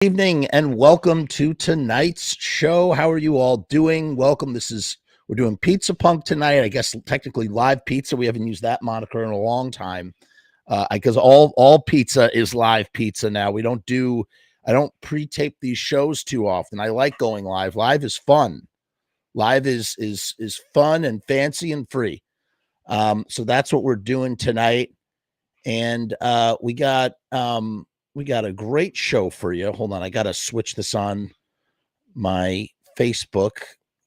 Evening and welcome to tonight's show. How are you all doing? Welcome. We're doing Pizza Punk tonight. I guess technically live pizza. We haven't used that moniker in a long time. Because all pizza is live pizza now. I don't pre-tape these shows too often. I like going live. Live is fun. Live is fun and fancy and free. So that's what we're doing tonight. And we got a great show for you. Hold on, I gotta switch this on my Facebook.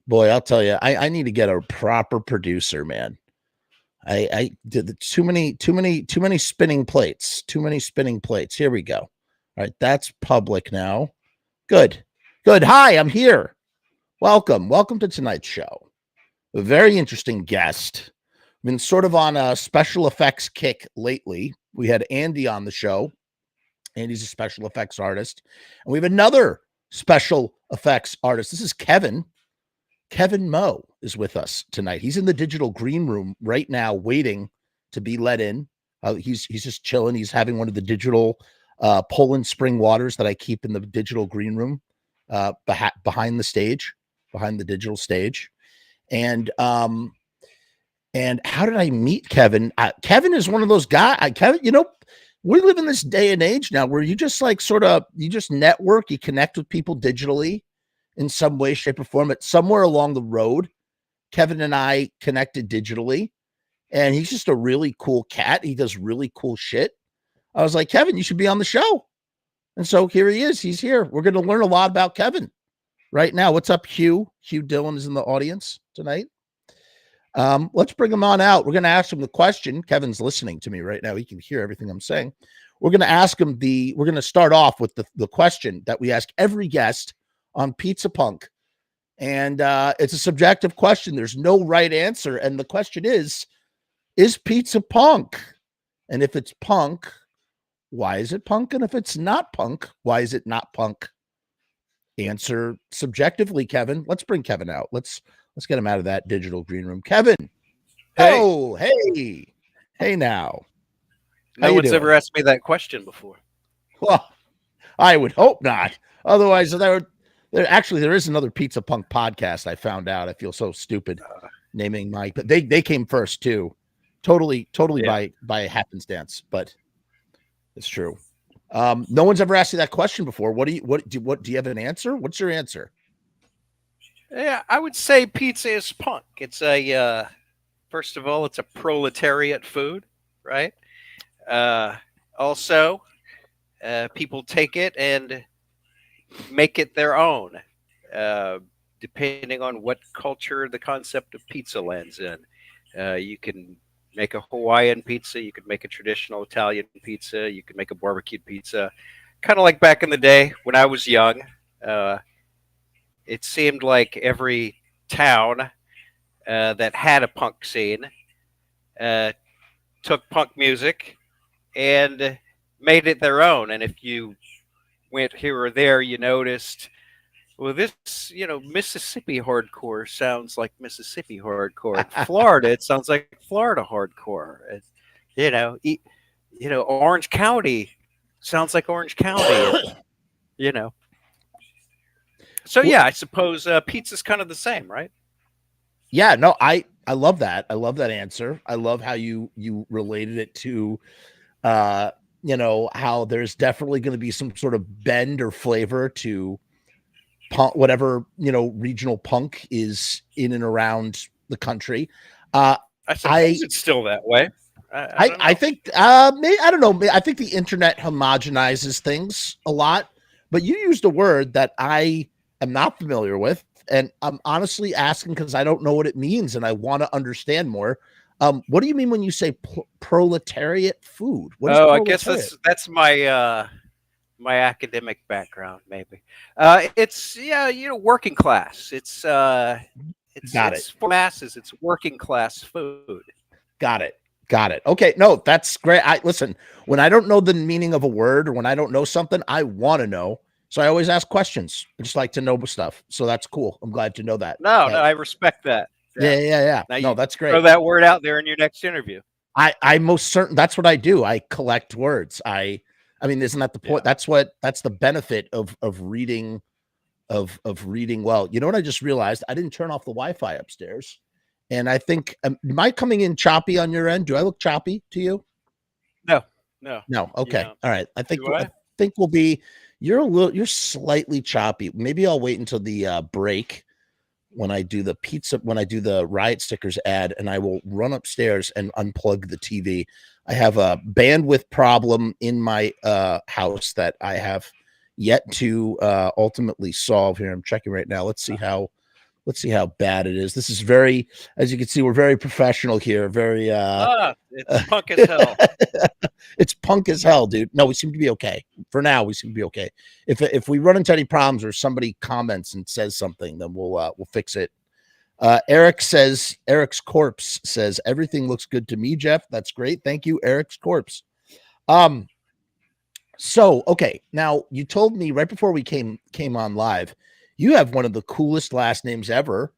Boy, I'll tell you, I need to get a proper producer, man. I did too many spinning plates. Too many spinning plates. Here we go. All right, that's public now. Good. Hi, I'm here. Welcome to tonight's show. A very interesting guest. Been sort of on a special effects kick lately. We had Andy on the show. Andy's a special effects artist. And we have another special effects artist. This is Kevin. Kevin Meauux is with us tonight. He's in the digital green room right now, waiting to be let in. He's just chilling. He's having one of the digital Poland spring waters that I keep in the digital green room behind the stage, behind the digital stage. And how did I meet Kevin? Kevin is one of those guys. Kevin, we live in this day and age now where you just you just network, you connect with people digitally in some way, shape, or form. Somewhere along the road, Kevin and I connected digitally, and he's just a really cool cat. He does really cool shit. I was like, Kevin, you should be on the show. And so here he is. He's here. We're going to learn a lot about Kevin right now. What's up, Hugh? Hugh Dillon is in the audience tonight. Let's bring him on out. We're going to ask him the question. Kevin's listening to me right now. He can hear everything I'm saying. We're going to ask him we're going to start off with the question that we ask every guest on Pizza Punk. And it's a subjective question. There's no right answer. And the question is pizza punk? And if it's punk, why is it punk? And if it's not punk, why is it not punk? Answer subjectively, Kevin. Let's bring Kevin out. Let's get him out of that digital green room. Kevin. Hey. Oh, hey now. No one's ever asked me that question before. Well, I would hope not. Otherwise, there is another Pizza Punk podcast. I found out. I feel so stupid naming Mike, but they came first too. Totally by happenstance, but it's true. No one's ever asked you that question before. Do you have an answer? What's your answer? Yeah, I would say pizza is punk. It's first of all, it's a proletariat food, right? Also, people take it and make it their own, depending on what culture the concept of pizza lands in. You can make a Hawaiian pizza. You could make a traditional Italian pizza. You could make a barbecued pizza. Kind of like back in the day when I was young. It seemed like every town that had a punk scene took punk music and made it their own. And if you went here or there, you noticed, well, this, Mississippi hardcore sounds like Mississippi hardcore. Florida, it sounds like Florida hardcore. Orange County sounds like Orange County. So yeah, I suppose pizza's kind of the same, right? Yeah, no, I love that. I love that answer. I love how you related it to, how there's definitely going to be some sort of bend or flavor to punk, whatever, regional punk is in and around the country. I suppose it's still that way. I think, I don't know. I think the internet homogenizes things a lot, but you used a word that I am not familiar with, and I'm honestly asking because I don't know what it means and I want to understand more. What do you mean when you say proletariat food? I guess that's my my academic background, maybe. It's working class. It's for masses. It's working class food. Got it. Okay, no, that's great. Listen, when I don't know the meaning of a word or when I don't know something, I want to know. So I always ask questions. I just like to know stuff. So that's cool. I'm glad to know that. No, I respect that. Yeah. Now that's great. Throw that word out there in your next interview. I most certain that's what I do. I collect words. I I mean, isn't that the point? Yeah. That's the benefit of reading, of reading well. You know what I just realized? I didn't turn off the Wi-Fi upstairs, and I think am I coming in choppy on your end? Do I look choppy to you? No, no, No. Okay. yeah. All right. Do I I? think we'll be. You're slightly choppy. Maybe I'll wait until the break when I do the pizza, when I do the Riot Stickers ad, and I will run upstairs and unplug the TV. I have a bandwidth problem in my house that I have yet to ultimately solve. Here, I'm checking right now. Let's see how bad it is. This is very, as you can see, we're very professional here. Very It's punk as hell. it's punk as hell, dude. No, we seem to be okay. For now, we seem to be okay. If we run into any problems or somebody comments and says something, then we'll fix it. Eric's corpse says everything looks good to me, Jeff. That's great. Thank you, Eric's corpse. So okay, now you told me right before we came on live, you have one of the coolest last names ever.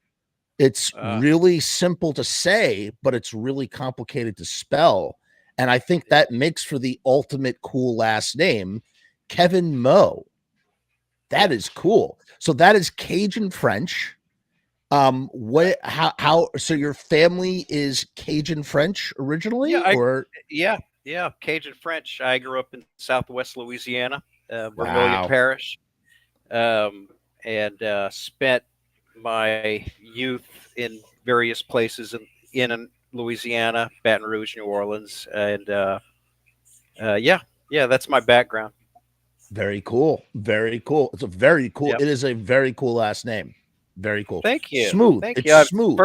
It's really simple to say, but it's really complicated to spell. And I think that makes for the ultimate cool last name, KEVIN MEAUX. That is cool. So that is Cajun French. So your family is Cajun French originally, Yeah, Cajun French. I grew up in Southwest Louisiana, Vermilion Parish, and spent my youth in various places in Louisiana, Baton Rouge, New Orleans, and yeah, that's my background. Very cool. Very cool. It's a very cool. Yep. It is a very cool last name. Very cool. Thank you. Smooth. Thank it's you. I'm smooth.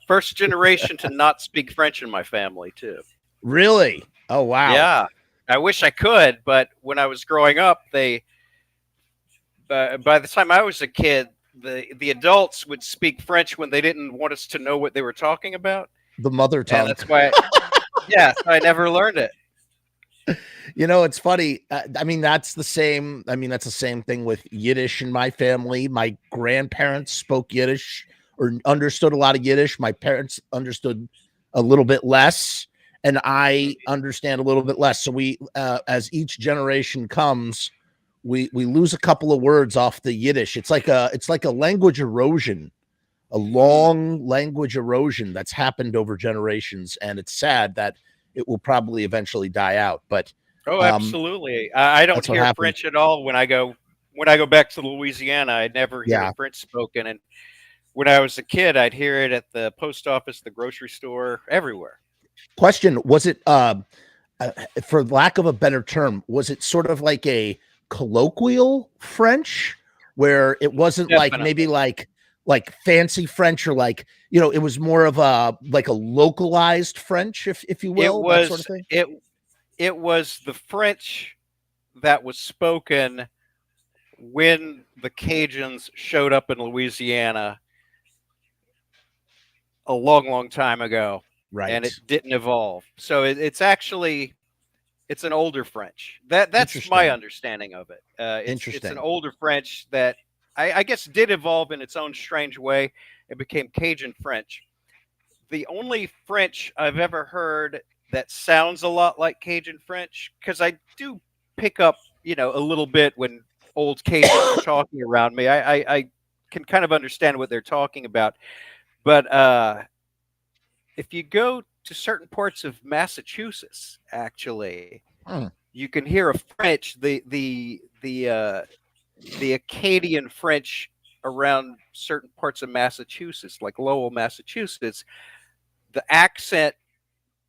First generation to not speak French in my family too. Really? Oh wow. Yeah. I wish I could, but when I was growing up, by the time I was a kid, the adults would speak French when they didn't want us to know what they were talking about. The mother tongue. And that's why, I never learned it. You know, it's funny. I mean, that's the same. I mean, that's the same thing with Yiddish in my family. My grandparents spoke Yiddish or understood a lot of Yiddish. My parents understood a little bit less, and I understand a little bit less. So we, as each generation comes, we lose a couple of words off the Yiddish. It's like a language erosion, a long language erosion that's happened over generations, and it's sad that it will probably eventually die out. But absolutely, I don't hear French at all when I go back to Louisiana. I never hear French spoken, and when I was a kid, I'd hear it at the post office, the grocery store, everywhere. Question: was it, for lack of a better term, was it sort of like a colloquial French, where it wasn't like maybe like fancy French, or like, you know, it was more of a like a localized French, if you will, that sort of thing? It was the French that was spoken when the Cajuns showed up in Louisiana a long, long time ago. Right. And it didn't evolve. So it's actually, it's an older French. That's my understanding of it. It's an older French that I guess did evolve in its own strange way. It became Cajun French. The only French I've ever heard that sounds a lot like Cajun French, because I do pick up, you know, a little bit when old Cajuns are talking around me. I can kind of understand what they're talking about. But if you go to certain parts of Massachusetts, actually, you can hear a French, the Acadian French around certain parts of Massachusetts, like Lowell, Massachusetts. The accent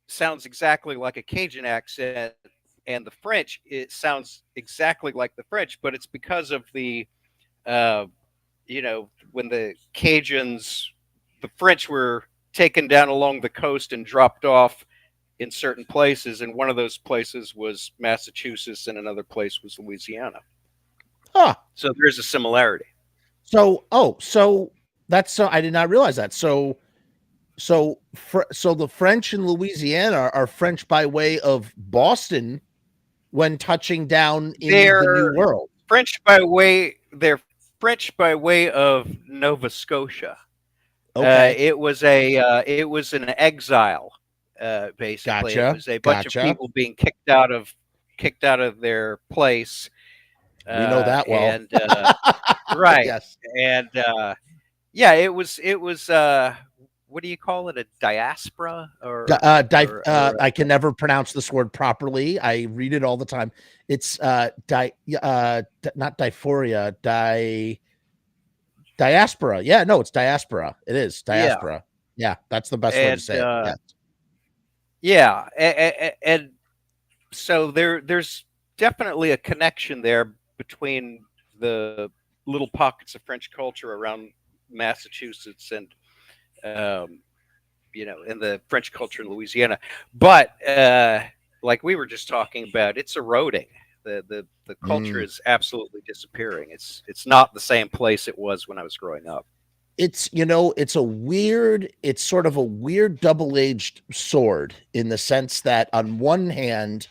sounds exactly like a Cajun accent, and the French, it sounds exactly like the French, but it's because of the, you know, when the Cajuns, the French were taken down along the coast and dropped off in certain places, and one of those places was Massachusetts, and another place was Louisiana. So there's a similarity. So that's, so I did not realize that. So the French in Louisiana are French by way of Boston when touching down in the New World. They're French by way of Nova Scotia. Okay. It was an exile, basically. Gotcha. It was a bunch of people being kicked out of kicked out of their place. We know that well. And right. Yes. And yeah, it was what do you call it? A diaspora I can never pronounce this word properly. I read it all the time. It's not dysphoria, diaspora. Yeah, no, it's diaspora. It is diaspora. Yeah, that's the best way to say it. Yes. Yeah, and so there's definitely a connection there between the little pockets of French culture around Massachusetts and in the French culture in Louisiana. But like we were just talking about, it's eroding. The culture is absolutely disappearing. It's not the same place it was when I was growing up. It's it's sort of a weird double-edged sword, in the sense that on one hand,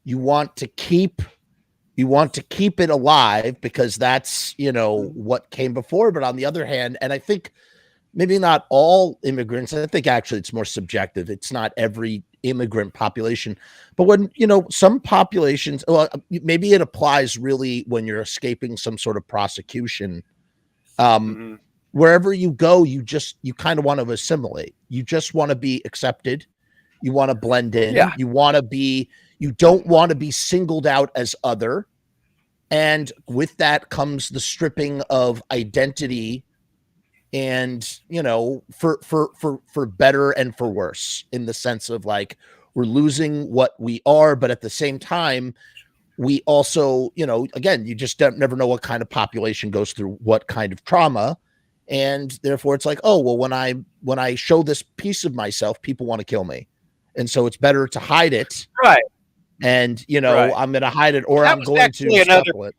you want to keep it alive because that's, what came before. But on the other hand, and I think maybe not all immigrants, I think actually it's more subjective. It's not every immigrant population, but when, some populations, well, maybe it applies really when you're escaping some sort of prosecution. Wherever you go, you kind of want to assimilate. You just want to be accepted. You want to blend in. Yeah. You don't want to be singled out as other. And with that comes the stripping of identity, and, for better and for worse, in the sense of like, we're losing what we are, but at the same time, we also, again, you just never know what kind of population goes through what kind of trauma. And therefore it's like, oh, well, when I show this piece of myself, people want to kill me. And so it's better to hide it. Right. And, I'm going to hide it, or I'm going to scuffle it.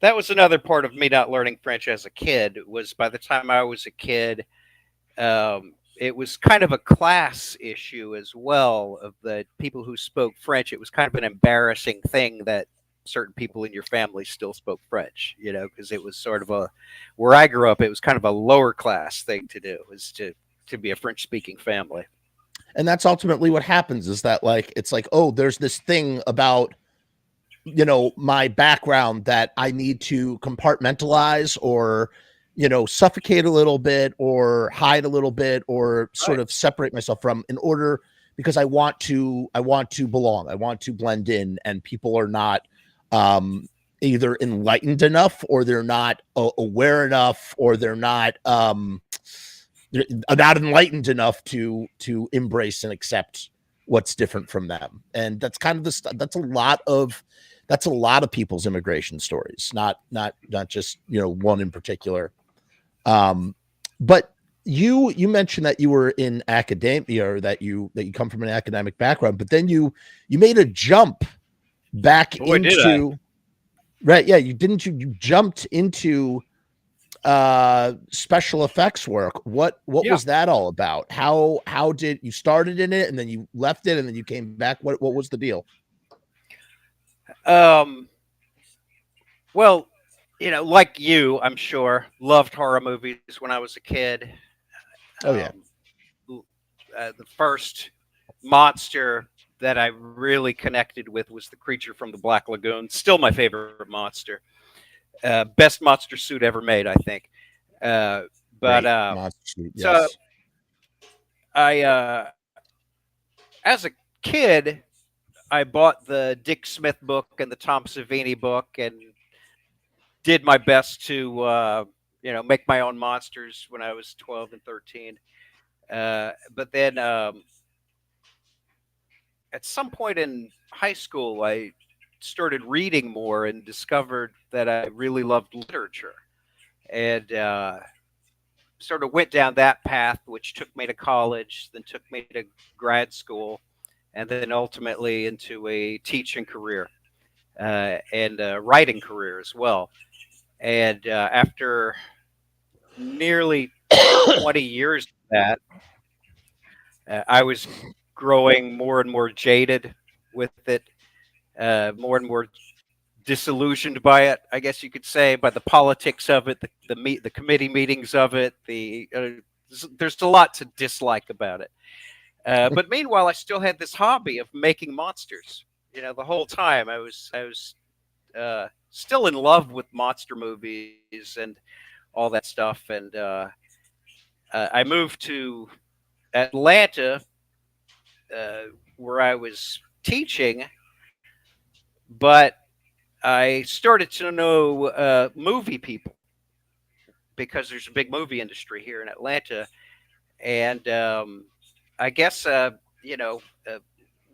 That was another part of me not learning French as a kid. Was by the time I was a kid, it was kind of a class issue as well, of the people who spoke French. It was kind of an embarrassing thing that certain people in your family still spoke French, because it was sort of where I grew up, it was kind of a lower class thing to do, was to be a French speaking family. And that's ultimately what happens, is that it's like, oh, there's this thing about, my background that I need to compartmentalize, or, suffocate a little bit, or hide a little bit, or sort of separate myself from, in order, because I want to belong. I want to blend in, and people are not either enlightened enough, or they're not aware enough, or they're not enlightened enough to embrace and accept what's different from them. And that's kind of that's a lot of people's immigration stories, not just one in particular. But you mentioned that you were in academia, or that you come from an academic background, but then you made a jump back into, right? Yeah, you jumped into special effects work. What was that all about? How did you started in it, and then you left it, and then you came back? What was the deal? Well, like you, I'm sure, loved horror movies when I was a kid. Oh yeah. The first monster that I really connected with was the creature from the Black Lagoon. Still my favorite monster. Best monster suit ever made, I think. Monster suit, yes. So I, as a kid, I bought the Dick Smith book and the Tom Savini book, and did my best to, make my own monsters when I was 12 and 13. But then at some point in high school, I started reading more and discovered that I really loved literature, and sort of went down that path, which took me to college, then took me to grad school, and then ultimately into a teaching career and a writing career as well. And after nearly 20 years of that, I was growing more and more jaded with it, more and more disillusioned by it, I guess you could say, by the politics of it, the committee meetings of it. There's a lot to dislike about it. But meanwhile, I still had this hobby of making monsters. the whole time I was still in love with monster movies and all that stuff. And I moved to Atlanta, where I was teaching, but I started to know movie people because there's a big movie industry here in Atlanta. And I guess, uh,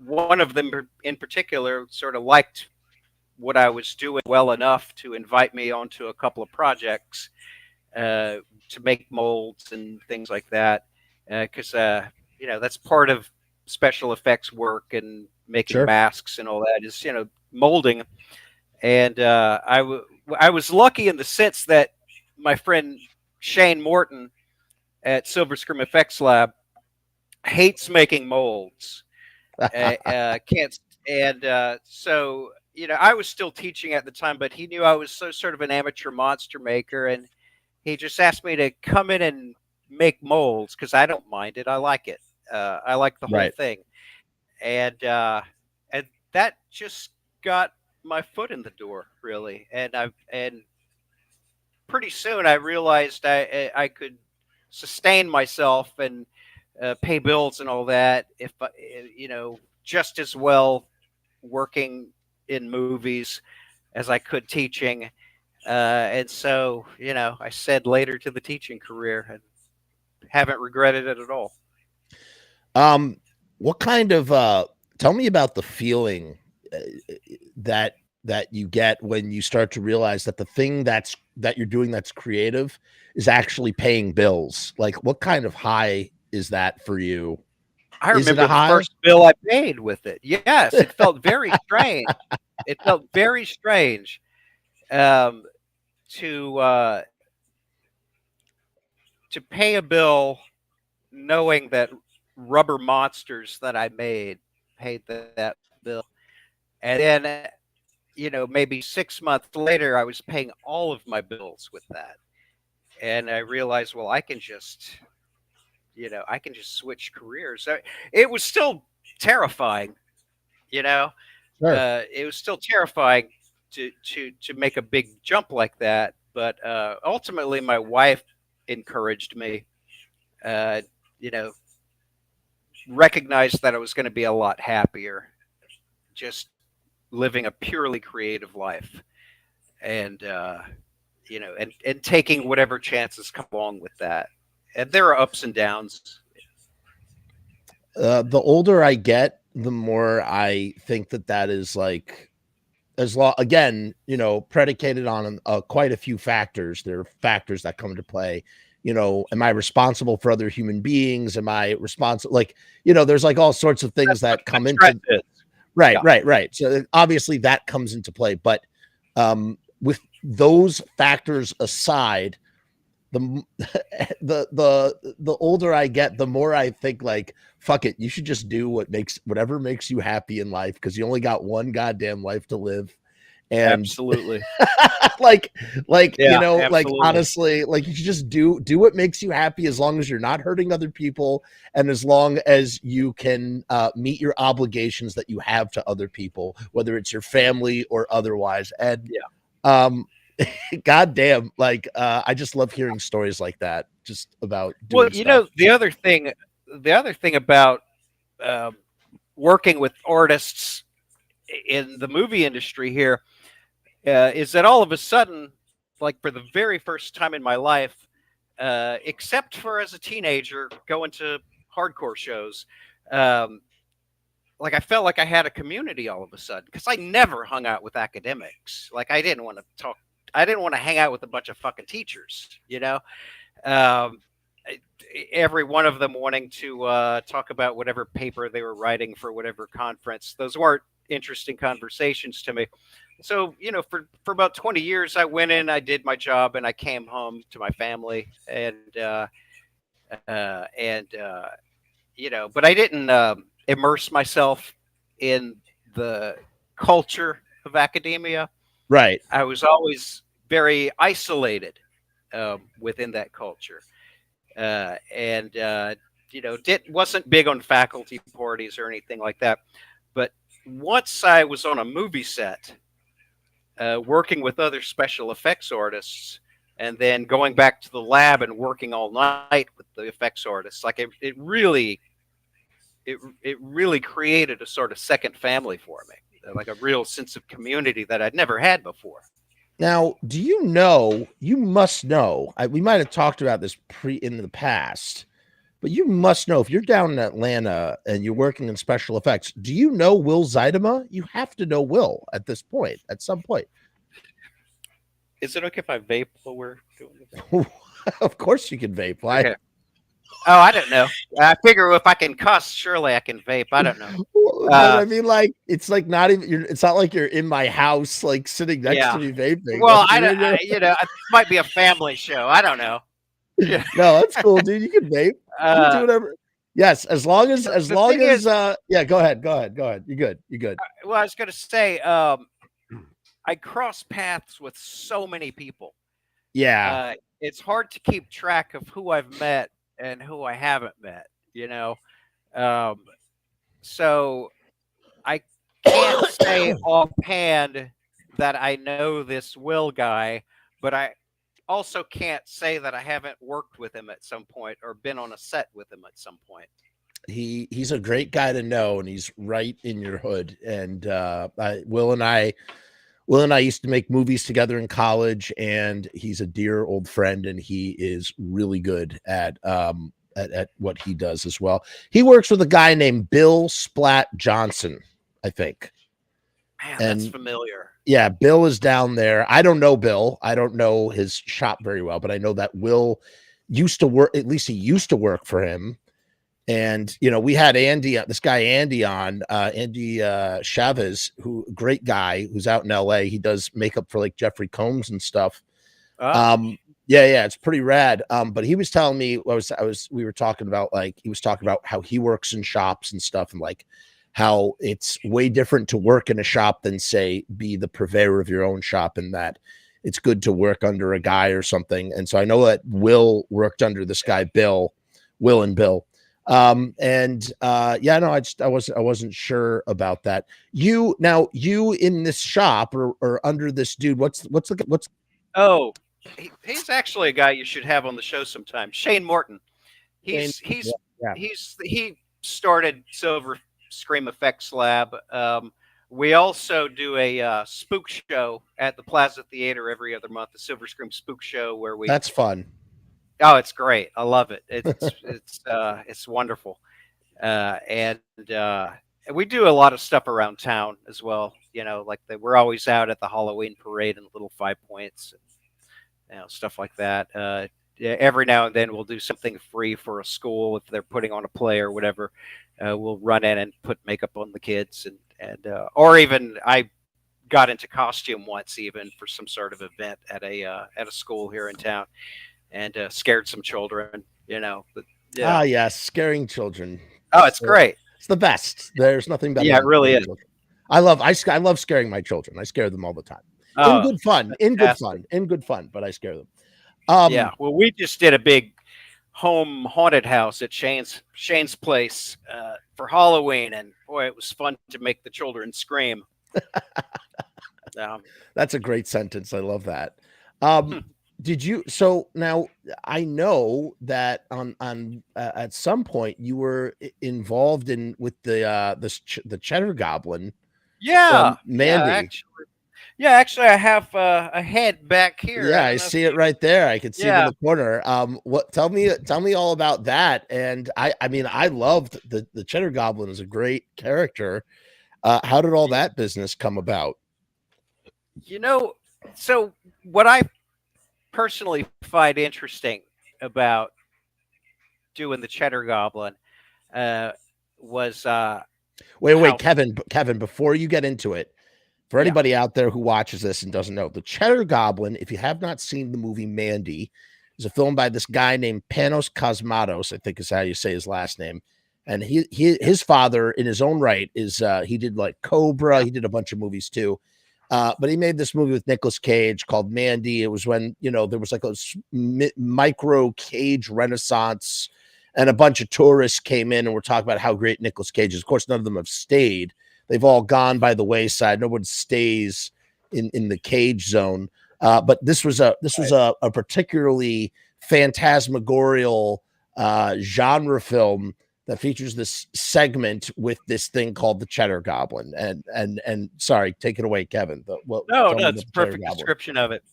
one of them in particular sort of liked what I was doing well enough to invite me onto a couple of projects to make molds and things like that. Because, that's part of special effects work and making Sure. masks and all that is, molding. And I was lucky in the sense that my friend Shane Morton at Silver Scream Effects Lab hates making molds. Can't and So I was still teaching at the time, but he knew I was sort of an amateur monster maker, and he just asked me to come in and make molds because I don't mind it. I like it. I like the whole Right. thing, and that just got my foot in the door, really. And pretty soon I realized I could sustain myself and pay bills and all that if just as well working in movies as I could teaching. And so, I said later to the teaching career and haven't regretted it at all. Um, what kind of tell me about the feeling uh, that you get when you start to realize that the thing that you're doing that's creative is actually paying bills. Like what kind of high is that for you? I Is it a remember the high? first bill I paid with it. Yes, it felt very strange. It felt very strange um, to pay a bill knowing that rubber monsters that I made paid that bill. And then, maybe 6 months later, I was paying all of my bills with that. And I realized, well, I can just switch careers. It was still terrifying, you know, Sure. it was still terrifying to make a big jump like that. But ultimately, my wife encouraged me, uh, you know, recognized that I was going to be a lot happier just living a purely creative life, and and taking whatever chances come along with that. And there are ups and downs. The older I get, the more I think that that is like as long again, predicated on quite a few factors. There are factors that come into play. Am I responsible for other human beings? Am I responsible? Like, there's like all sorts of things That's what that the come stress into is. right, Yeah, right, right. So obviously that comes into play, but with those factors aside, the the older I get, the more I think like, fuck it, you should just do whatever makes you happy in life because you only got one goddamn life to live. And absolutely. like Yeah, like absolutely. honestly, like you should just do what makes you happy as long as you're not hurting other people and as long as you can meet your obligations that you have to other people, whether it's your family or otherwise. And Yeah. um goddamn, like I just love hearing stories like that just about Well, doing stuff. the other thing about um, working with artists in the movie industry here is that all of a sudden, like for the very first time in my life, except for as a teenager going to hardcore shows, um, like I felt like I had a community all of a sudden because I never hung out with academics. Like I didn't want to talk. I didn't want to hang out with a bunch of fucking teachers. Um, every one of them wanting to talk about whatever paper they were writing for whatever conference. Those weren't interesting conversations to me. So, for about 20 years, I went in, I did my job, and I came home to my family, and but I didn't immerse myself in the culture of academia. Right. I was always very isolated within that culture, and wasn't big on faculty parties or anything like that. But once I was on a movie set, working with other special effects artists, and then going back to the lab and working all night with the effects artists. Like it really created a sort of second family for me, like a real sense of community that I'd never had before. Now, do you know, you must know, we might have talked about this in the past, but you must know, if you're down in Atlanta and you're working in special effects, do you know Will Zeidema? You have to know Will at this point, at some point. Is it okay if I vape while we're doing this? Of course you can vape. Why? Okay. Oh, I don't know. I figure if I can cuss, surely I can vape. I don't know. But I mean, like, it's like not even, it's not like you're in my house, like sitting next to me vaping. Well, like, it might be a family show. I don't know. Yeah. No, that's cool, dude. You can vape. You can do whatever. Yes, as long as yeah, go ahead. You're good. Well, I was going to say, I cross paths with so many people. Yeah. It's hard to keep track of who I've met and who I haven't met, so I can't say offhand that I know this Will guy, but I also can't say that I haven't worked with him at some point or been on a set with him at some point. He's a great guy to know, and he's right in your hood. And Will and I used to make movies together in college, and he's a dear old friend, and he is really good at what he does as well. He works with a guy named Bill Splat Johnson, I think. Man, that's familiar. Yeah, Bill is down there. I don't know Bill. I don't know his shop very well, but I know that Will used to work, at least he used to work for him. And, we had this guy Andy on, Andy Chavez, great guy who's out in LA. He does makeup for like Jeffrey Combs and stuff. Yeah, it's pretty rad. But he was telling me, we were talking about, like, he was talking about how he works in shops and stuff, and like how it's way different to work in a shop than, say, be the purveyor of your own shop, and that it's good to work under a guy or something. And so I know that Will worked under this guy, Will and Bill. I wasn't sure about that. You in this shop or under this dude, oh, he's actually a guy you should have on the show sometime. Shane Morton. He started Silver Scream Effects Lab. We also do a spook show at the Plaza Theater every other month, the Silver Scream Spook Show, where that's fun. Oh, it's great. I love it. It's wonderful. And we do a lot of stuff around town as well. We're always out at the Halloween parade in Little 5 Points, and, stuff like that. Every now and then we'll do something free for a school if they're putting on a play or whatever. We'll run in and put makeup on the kids, or even I got into costume once, even for some sort of event at a school here in town. And scared some children, yes, scaring children. Oh, it's great. It's the best. There's nothing better. Yeah, it really is. I love scaring my children. I scare them all the time. In good fun, but I scare them. Yeah. Well, we just did a big home haunted house at Shane's place for Halloween, and boy, it was fun to make the children scream. That's a great sentence. I love that. So now I know that at some point you were involved with the Cheddar Goblin. Yeah, Mandy. Actually, I have a head back here. Yeah, I see it right there. I can see it in the corner. Tell me all about that. And I loved the Cheddar Goblin is a great character. How did all that business come about? So what I personally find interesting about doing the Cheddar Goblin was wait, Kevin, before you get into it, for anybody out there who watches this and doesn't know, the Cheddar Goblin, if you have not seen the movie Mandy, is a film by this guy named Panos Cosmatos, I think is how you say his last name. And his father, in his own right, is he did like Cobra, he did a bunch of movies too. But he made this movie with Nicolas Cage called Mandy. It was when, there was like a micro Cage renaissance, and a bunch of tourists came in and were talking about how great Nicolas Cage is. Of course, none of them have stayed. they've all gone by the wayside. No one stays in the cage zone. But this was a particularly phantasmagorial genre film that features this segment with this thing called the Cheddar Goblin. And sorry, take it away, Kevin. No, it's a perfect description of it.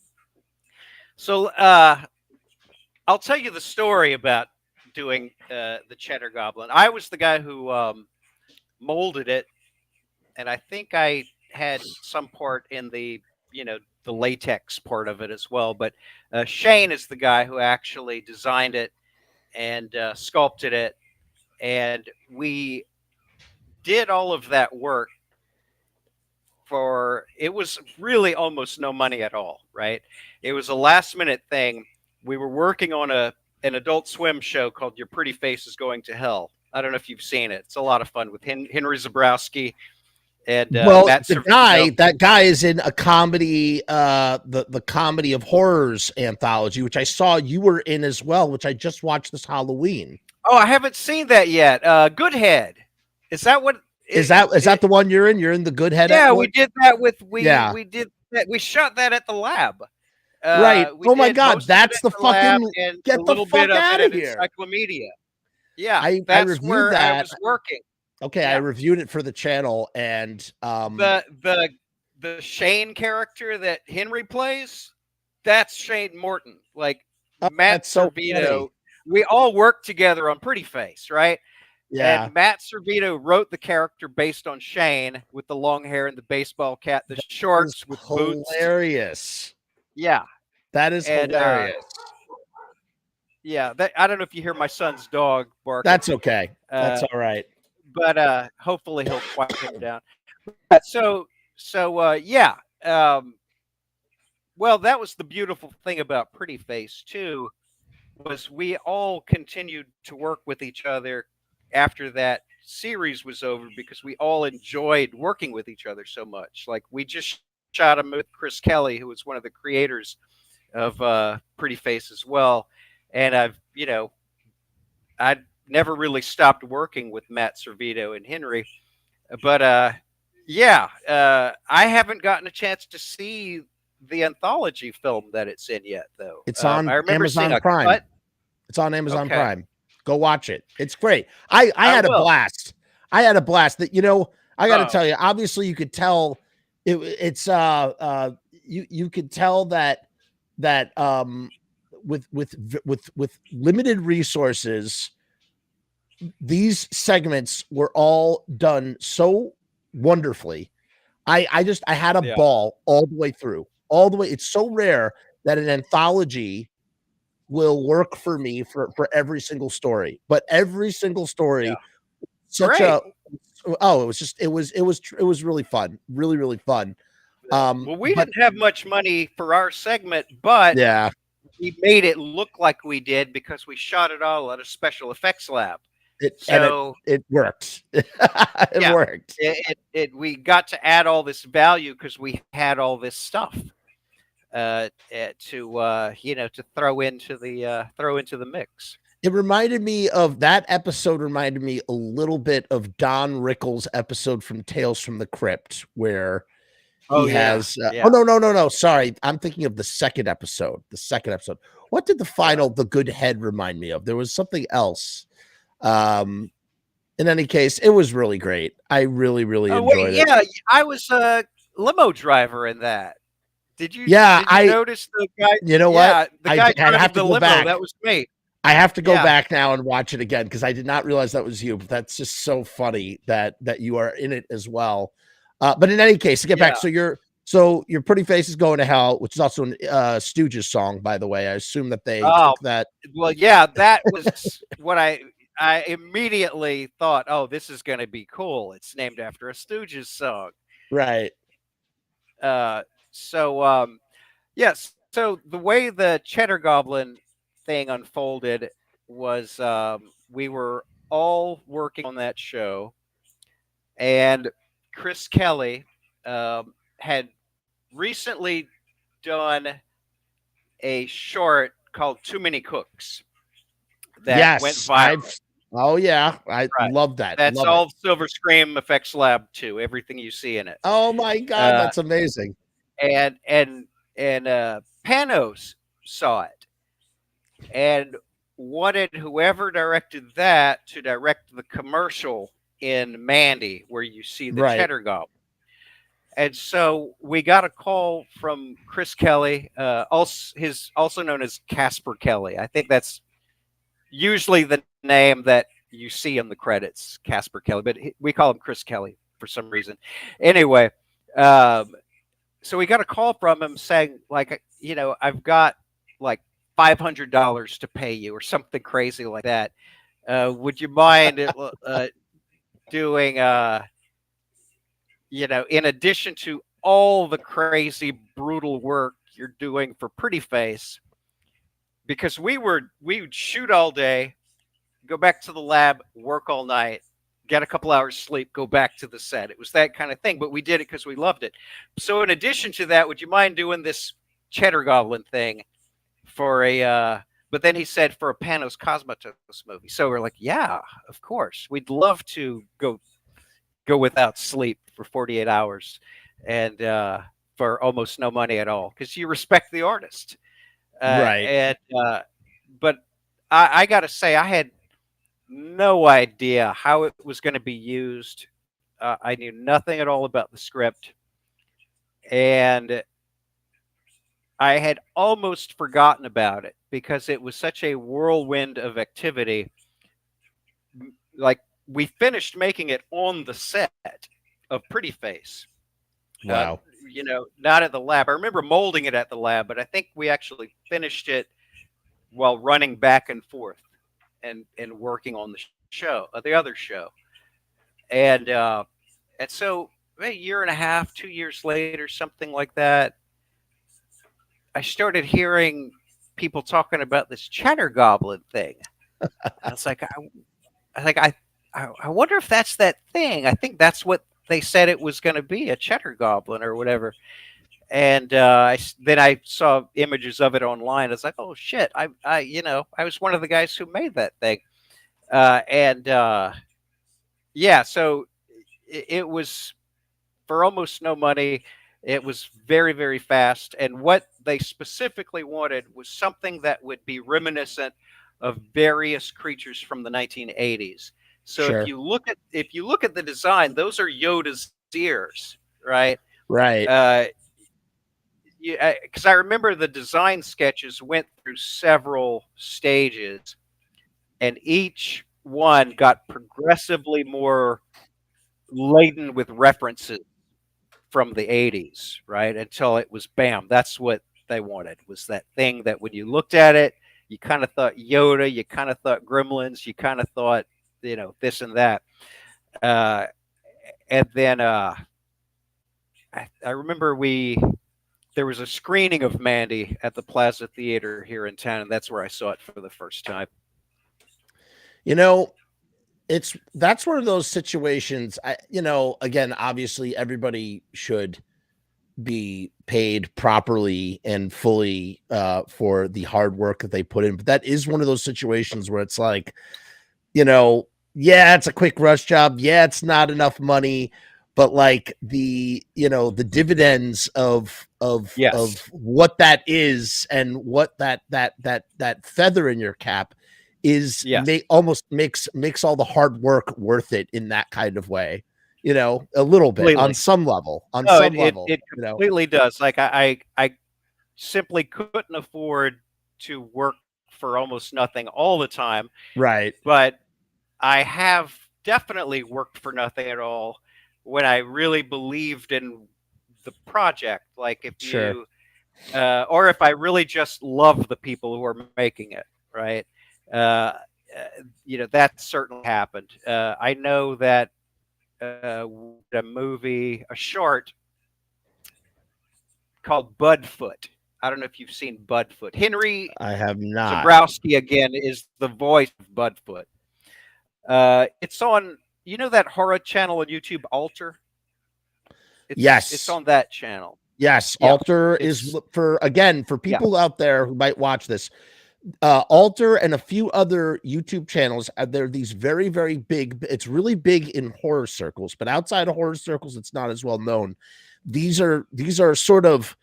So I'll tell you the story about doing the Cheddar Goblin. I was the guy who molded it, and I think I had some part in the the latex part of it as well. But Shane is the guy who actually designed it and sculpted it, and we did all of that work for, it was really almost no money at all, right? It was a last minute thing. We were working on an Adult Swim show called Your Pretty Face is Going to Hell. I don't know if you've seen it. It's a lot of fun with Henry Zabrowski and that guy is in a comedy, the Comedy of Horrors anthology, which I saw you were in as well, which I just watched this Halloween. Oh, I haven't seen that yet. Good Head. Is that what? Is that the one you're in? You're in the Good Head. Yeah, we did that with we did that. We shot that at the lab. Right. Oh my God, that's the fucking get the fuck out of here. Encyclopedia. Yeah, I reviewed where that. I was working. Okay, yeah. I reviewed it for the channel, and the Shane character that Henry plays, that's Shane Morton. Like Matt Servito, we all worked together on Pretty Face, right? Yeah. And Matt Servito wrote the character based on Shane with the long hair and the baseball cap, the shorts with boots. Hilarious. Yeah. That is hilarious. Yeah, I don't know if you hear my son's dog barking. That's okay. That's all right. But hopefully he'll quiet him down. So yeah. Well, that was the beautiful thing about Pretty Face too, was we all continued to work with each other after that series was over because we all enjoyed working with each other so much. Like we just shot him with Chris Kelly, who was one of the creators of Pretty Face as well. And I'd never really stopped working with Matt Servito and Henry. But I haven't gotten a chance to see the anthology film that it's in yet, though. It's on Amazon Prime. It's on Amazon Prime. Go watch it. It's great. I had a blast. I had a blast. That I got to tell you. Obviously, you could tell it's you could tell that with limited resources, these segments were all done so wonderfully. I had a ball all the way through. All the way. It's so rare that an anthology will work for me for every single story, but every single story, it was really fun, really fun. Well, we didn't have much money for our segment, but we made it look like we did because we shot it all at a special effects lab. It worked. It worked. We got to add all this value because we had all this stuff to throw into the mix. It reminded me of that episode. Reminded me a little bit of Don Rickles' episode from Tales from the Crypt, where he has. Oh no! Sorry, I'm thinking of the second episode. What did the Good Head remind me of? There was something else. In any case, it was really great. I really enjoyed it. Yeah, I was a limo driver in that. Did you notice the guy? You know what? The guy driving the limo. That was me. I have to go back now and watch it again because I did not realize that was you. But that's just so funny that you are in it as well. But in any case, to get back, so your Pretty Face is Going to Hell, which is also a Stooges song, by the way. I assume that they took that. Well, yeah, that was what I immediately thought. Oh, this is going to be cool. It's named after a Stooges song, right? So the way the Cheddar Goblin thing unfolded was we were all working on that show, and Chris Kelly had recently done a short called Too Many Cooks that went viral. Oh yeah, I Right. love that. That's Love it. all Silver Scream Effects Lab too. Everything you see in it. Oh my God, Uh, that's amazing. and Panos saw it and wanted whoever directed that to direct the commercial in Mandy, where you see the Right. cheddar goblin. And so we got a call from Chris Kelly, also known as Casper Kelly. I think that's usually the name that you see in the credits, Casper Kelly, but we call him Chris Kelly for some reason. Anyway, um, so we got a call from him saying, like, I've got like $500 to pay you or something crazy like that. Would you mind doing, in addition to all the crazy, brutal work you're doing for Pretty Face, because we would shoot all day, go back to the lab, work all night, get a couple hours sleep, go back to the set. It was that kind of thing, but we did it because we loved it. So in addition to that, would you mind doing this Cheddar Goblin thing for a but then he said for a Panos Cosmatos movie. So we're like, yeah, of course. We'd love to go without sleep for 48 hours and for almost no money at all, because you respect the artist. Right. But I got to say, I had no idea how it was going to be used. I knew nothing at all about the script, and I had almost forgotten about it because it was such a whirlwind of activity. Like, we finished making it on the set of Pretty Face. Wow. Not at the lab. I remember molding it at the lab, but I think we actually finished it while running back and forth and working on the show, the other show. And so a year and a half, 2 years later, something like that, I started hearing people talking about this Cheddar Goblin thing. I was like, I wonder if that's that thing. I think that's what they said it was going to be, a Cheddar Goblin or whatever. And then I saw images of it online. I was like, oh shit! I was one of the guys who made that thing. Yeah, so it was for almost no money. It was very, very fast. And what they specifically wanted was something that would be reminiscent of various creatures from the 1980s. So Sure. if you look at the design, those are Yoda's ears, right? Right. Because I remember the design sketches went through several stages, and each one got progressively more laden with references from the 80s, right? Until it was bam, that's what they wanted, was that thing that when you looked at it, you kind of thought Yoda, you kind of thought Gremlins, you kind of thought, this and that. And then I remember there was a screening of Mandy at the Plaza Theater here in town, and that's where I saw it for the first time. That's one of those situations. Again, obviously everybody should be paid properly and fully for the hard work that they put in. But that is one of those situations where it's like, yeah, it's a quick rush job. Yeah, it's not enough money, but like the dividends of what that is and what that feather in your cap is, almost makes all the hard work worth it in that kind of way. A little bit Completely. on some level. It completely does. Like I simply couldn't afford to work for almost nothing all the time. Right. But I have definitely worked for nothing at all when I really believed in the project. Like if you, or if I really just love the people who are making it, right? That certainly happened. I know that a short called Budfoot. I don't know if you've seen Budfoot. Henry I have not. Zabrowski again is the voice of Budfoot. It's on, that horror channel on YouTube, Alter? Yes. It's on that channel. Yes. Yeah. Alter is for people out there who might watch this. Alter and a few other YouTube channels. They're these very, very big. It's really big in horror circles, but outside of horror circles, it's not as well known. These are sort of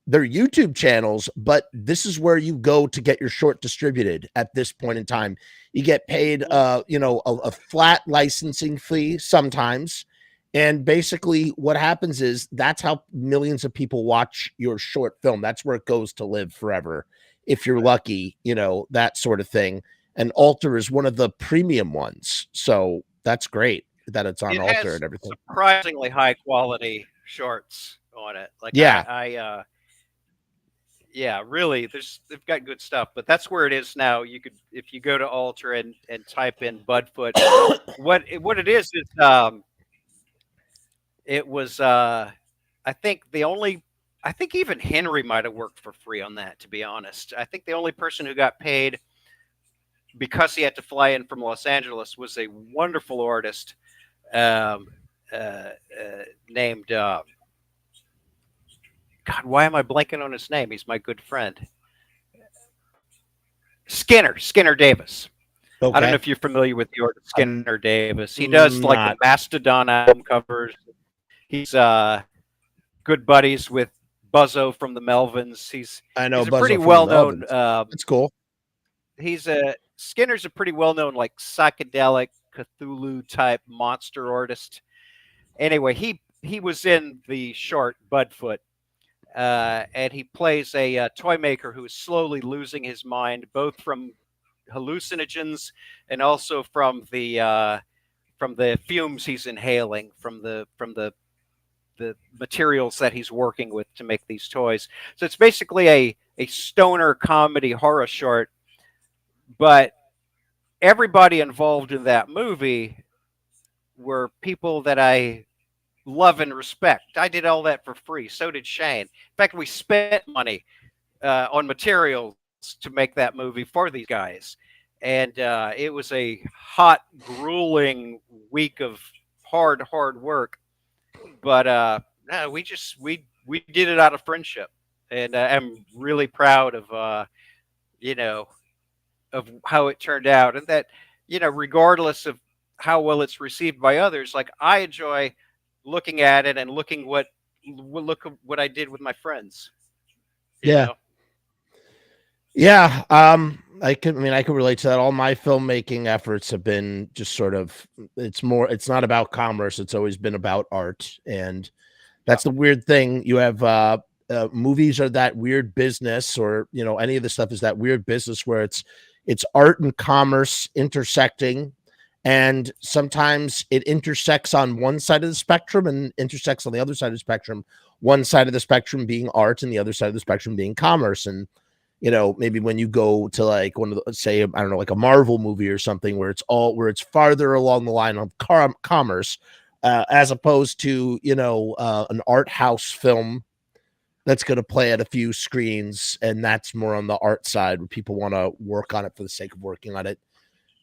they're YouTube channels, but this is where you go to get your short distributed at this point in time. You get paid a flat licensing fee sometimes. And basically what happens is that's how millions of people watch your short film. That's where it goes to live forever if you're lucky, that sort of thing. And Alter is one of the premium ones. So that's great that it's on It Alter has and everything. surprisingly high quality shorts on it. Like Yeah. yeah, really, they've got good stuff. But that's where it is now. You could, if you go to Alter and type in Budfoot, what it is it was I think I think even Henry might have worked for free on that, to be honest. I think the only person who got paid because he had to fly in from Los Angeles was a wonderful artist um, named God. Why am I blanking on his name? He's my good friend, Skinner Davis. I don't know Okay. if you're familiar with the artist I'm Skinner Davis. He does like the not. Mastodon album covers. He's good buddies with Buzzo from the Melvins. I know He's a pretty Buzzo from the well known. Melvins. That's cool. He's a Skinner's a pretty well known like psychedelic Cthulhu type monster artist. Anyway, he was in the short Budfoot, and he plays a toy maker who is slowly losing his mind, both from hallucinogens and also from the fumes he's inhaling from the materials that he's working with to make these toys. So it's basically a stoner comedy horror short, but everybody involved in that movie were people that I love and respect. I did all that for free. So did Shane. In fact, we spent money on materials to make that movie for these guys. And it was a hot, grueling week of hard work. But no, we did it out of friendship, and I'm really proud of of how it turned out, and that regardless of how well it's received by others, like I enjoy looking at it and look at what I did with my friends. You Yeah. know, Yeah. I can relate to that. All my filmmaking efforts have been just sort of, it's not about commerce. It's always been about art. And yeah, that's the weird thing. You have, movies are that weird business, or, any of the stuff is that weird business where it's art and commerce intersecting. And sometimes it intersects on one side of the spectrum and intersects on the other side of the spectrum, one side of the spectrum being art and the other side of the spectrum being commerce. And maybe when you go to like one of the, say, I don't know, like a Marvel movie or something where it's farther along the line of commerce, as opposed to, an art house film that's going to play at a few screens. And that's more on the art side where people want to work on it for the sake of working on it.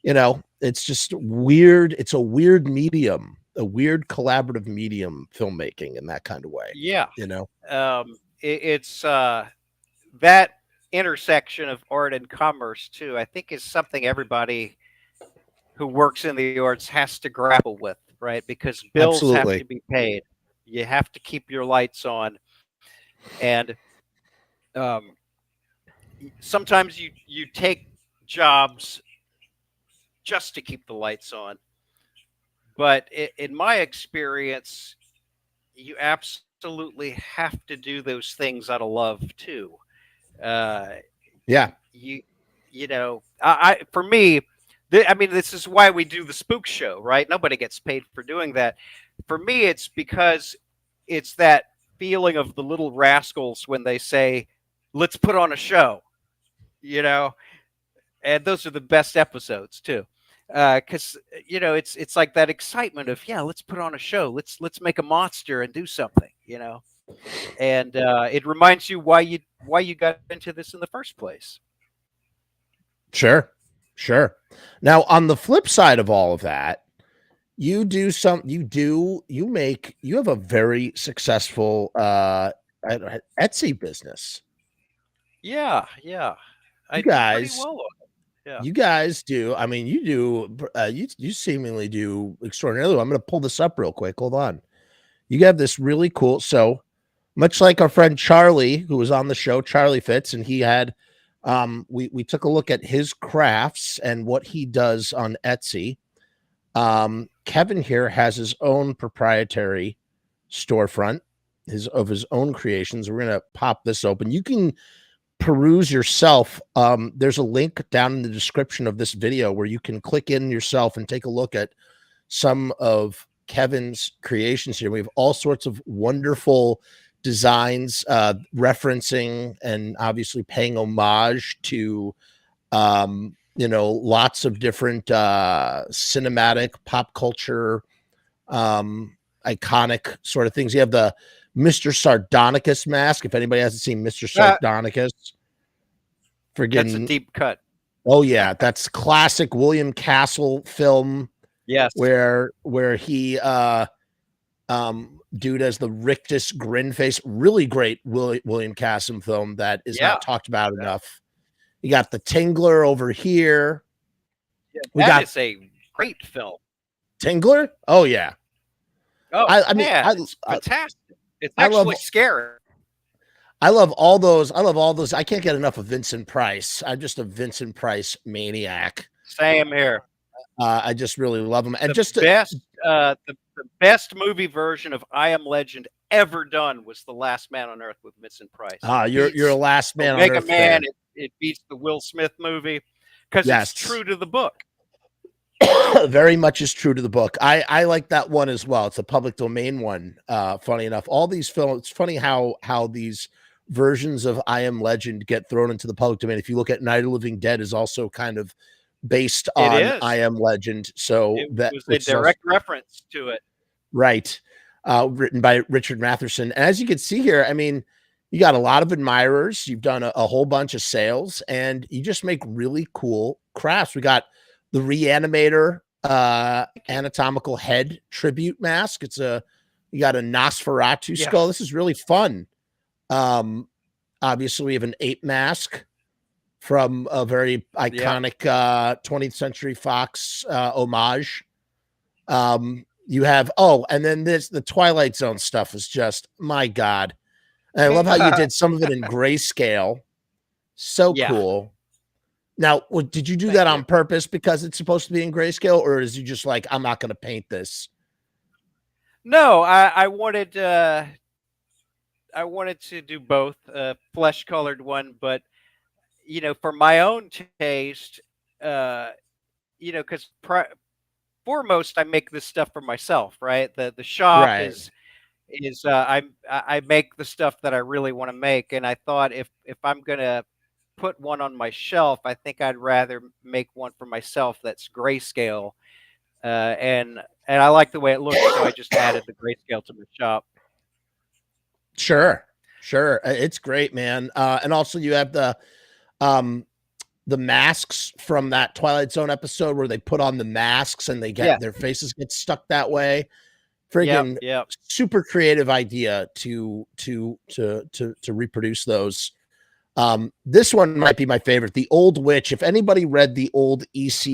It's just weird. It's a weird medium, a weird collaborative medium, filmmaking in that kind of way, yeah. you know? It's that intersection of art and commerce too. I think is something everybody who works in the arts has to grapple with, right? Because bills have Absolutely. to be paid. You have to keep your lights on, and um, sometimes you take jobs just to keep the lights on. But in my experience, you absolutely have to do those things out of love too. Uh, Yeah. I for me, I mean, this is why we do the spook show, right? Nobody gets paid for doing that. For me, it's because it's that feeling of the little rascals when they say, "Let's put on a show," you know, and those are the best episodes too, because it's like that excitement of, yeah, let's put on a show, let's make a monster and do something, and it reminds you why you got into this in the first place. Sure. Sure. Now, on the flip side of all of that, you do some, you have a very successful Etsy business. Yeah, yeah. I you do pretty guys, well on it. Yeah. you guys do. I mean, you do. You seemingly do extraordinarily well. I'm going to pull this up real quick. Hold on. You have this really cool. So much like our friend Charlie, who was on the show, Charlie Fitz, and he had. We took a look at his crafts and what he does on Etsy. Kevin here has his own proprietary storefront, of his own creations. We're gonna pop this open. You can peruse yourself. There's a link down in the description of this video where you can click in yourself and take a look at some of Kevin's creations here. We have all sorts of wonderful designs, referencing and obviously paying homage to lots of different cinematic pop culture iconic sort of things. You have the Mr. Sardonicus mask. If anybody hasn't seen Mr. Sardonicus, that's a deep cut. Oh yeah, that's classic William Castle film. Yes, where he dude as the rictus grin face. Really great William Castle film that is not talked about enough. You got the Tingler over here. Yeah, that is a great film. Tingler? Oh yeah. Oh, I mean, it's fantastic. It's actually scary. I love all those. I can't get enough of Vincent Price. I'm just a Vincent Price maniac. Same here. I just really love him. And the best movie version of I Am Legend ever done was The Last Man on Earth with Vincent Price. You're a Last Man on Earth. Mega Man. It beats the Will Smith movie because it's true to the book. Very much is true to the book. I like that one as well. It's a public domain one. Funny enough, all these films. It's funny how these versions of I Am Legend get thrown into the public domain. If you look at Night of the Living Dead, is also kind of based on I Am Legend. So that was a direct reference to it. Right. Written by Richard Matheson. And as you can see here, I mean, you got a lot of admirers. You've done a whole bunch of sales, and you just make really cool crafts. We got the Reanimator anatomical head tribute mask. You got a Nosferatu skull. This is really fun. Obviously, we have an ape mask from a very iconic 20th Century Fox homage. You have and then the Twilight Zone stuff is just, my God. And I love how you did some of it in grayscale. So cool. Now, did you do that on purpose because it's supposed to be in grayscale, or is you just like, I'm not going to paint this? No, I wanted to do both, flesh colored one, but for my own taste, because foremost, I make this stuff for myself, right? The shop is I make the stuff that I really want to make, and I thought if I'm gonna put one on my shelf, I think I'd rather make one for myself that's grayscale, and I like the way it looks, so I just added the grayscale to my shop. Sure, it's great, man. And also you have the masks from that Twilight Zone episode where they put on the masks and they get their faces get stuck that way. Friggin' super creative idea to reproduce those. This one might be my favorite, the Old Witch. If anybody read the old EC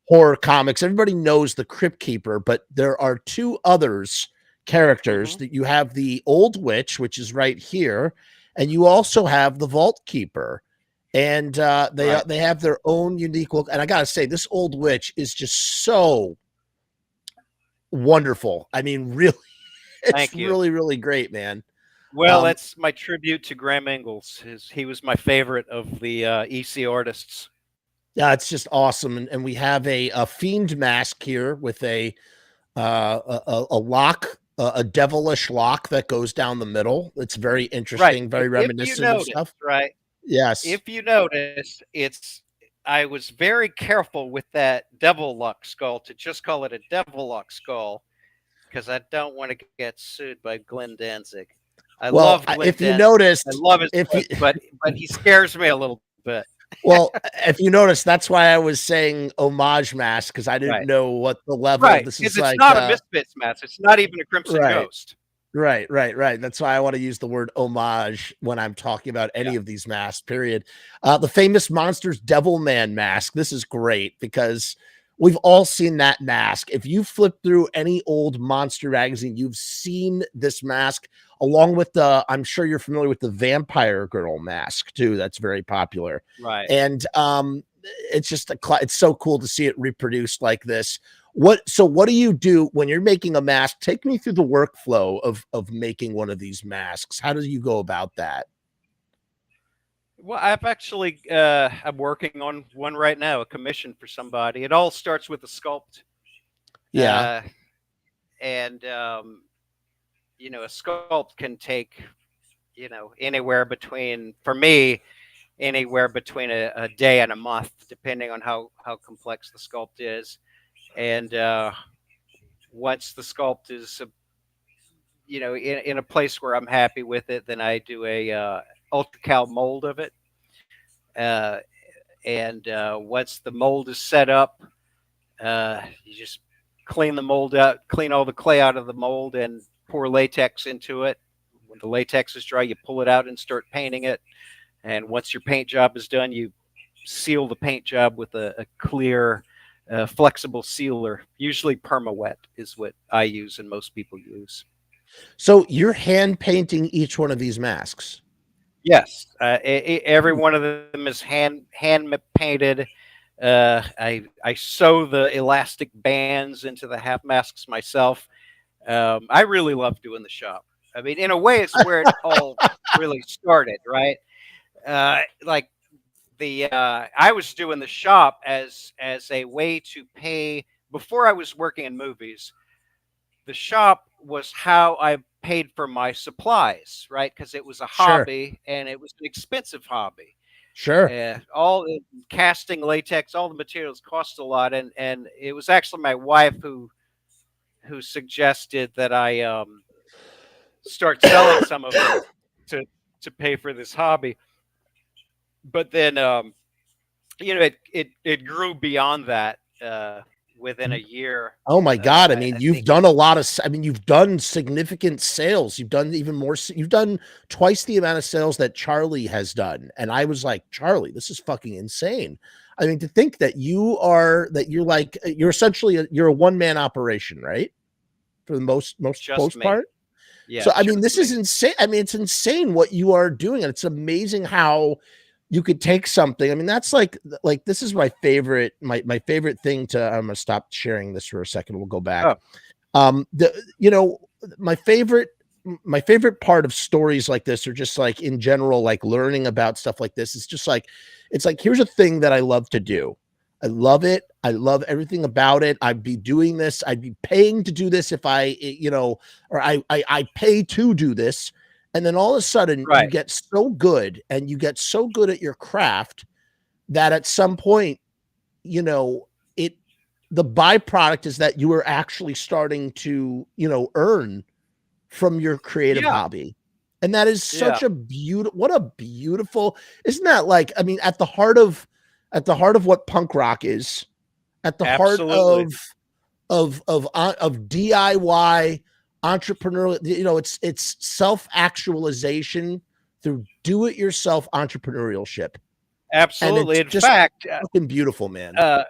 horror comics, everybody knows the Crypt Keeper, but there are two others characters that you have: the Old Witch, which is right here, and you also have the Vault Keeper. And they have their own unique look. And I gotta say, this Old Witch is just so wonderful. I mean, really, it's really, really great, man. Well, that's my tribute to Graham Ingalls. He was my favorite of the EC artists. Yeah, it's just awesome. And we have a fiend mask here with a lock, a devilish lock that goes down the middle. It's very interesting, very reminiscent of stuff. Right. Yes. If you notice, I was very careful with that devil lock skull to just call it a devil lock skull because I don't want to get sued by Glenn Danzig. I love Glenn if you Danzig. noticed, I love his but he scares me a little bit. Well, if you notice, that's why I was saying homage mask, because I didn't know what the level. Right, this is. It's not a Misfits mask. It's not even a Crimson Ghost. Right, right, right. That's why I want to use the word homage when I'm talking about Yeah. any of these masks, period. The famous Monsters Devil Man mask. This is great because we've all seen that mask. If you flip through any old Monster magazine, you've seen this mask along with the, I'm sure you're familiar with the Vampire Girl mask too. That's very popular. Right. And it's just it's so cool to see it reproduced like this. What do you do when you're making a mask? Take me through the workflow of making one of these masks. How do you go about that? Well, I've actually I'm working on one right now, a commission for somebody. It all starts with a sculpt, Yeah, uh, and a sculpt can take anywhere between, for me, anywhere between a day and a month, depending on how complex the sculpt is. And once the sculpt is in a place where I'm happy with it, then I do a ultracal mold of it. Uh, and once the mold is set up, you just clean the mold out, clean all the clay out of the mold, and pour latex into it. When the latex is dry, you pull it out and start painting it. And once your paint job is done, you seal the paint job with a clear, flexible sealer. Usually perma-wet is what I use and most people use. so you're hand painting each one of these masks. Yes, every one of them is hand painted. I sew the elastic bands into the half masks myself. I really love doing the shop. I mean, in a way, it's where it all really started, right? Like I was doing the shop as a way to pay before I was working in movies. The shop was how I paid for my supplies, right? Because it was a Sure, hobby and it was an expensive hobby. sure. All the casting latex, all the materials cost a lot, and it was actually my wife who suggested that I start selling some of it to pay for this hobby. But then it grew beyond that within a year. Oh my God. I mean, I you've think done a lot of, I mean, you've done significant sales. You've done even more. You've done twice the amount of sales that Charlie has done. And I was like, Charlie, this is fucking insane. I mean, to think that you're like, you're essentially, you're a one-man operation, right? For the just most me. part. Yeah, So, I mean, just this me. is insane. I mean, it's insane what you are doing. And it's amazing how you could take something. I mean, that's like this is my favorite, my favorite thing to, I'm gonna stop sharing this for a second. We'll go back. Oh, The my favorite part of stories like this, or just like in general, like learning about stuff like this, is just like, it's like, here's a thing that I love to do. I love it. I love everything about it. I'd be doing this. I'd be paying to do this if or I pay to do this. And then all of a sudden you right. get so good, and you get so good at your craft that at some point, it, the byproduct is that you are actually starting to, earn from your creative Yeah, hobby. And that is yeah, such a what a beautiful, isn't that like, I mean, at the heart of what punk rock is, at the heart absolutely. of DIY entrepreneurial, it's self-actualization through do-it-yourself entrepreneurship. And Absolutely. it's In just fact, fucking beautiful, man. uh,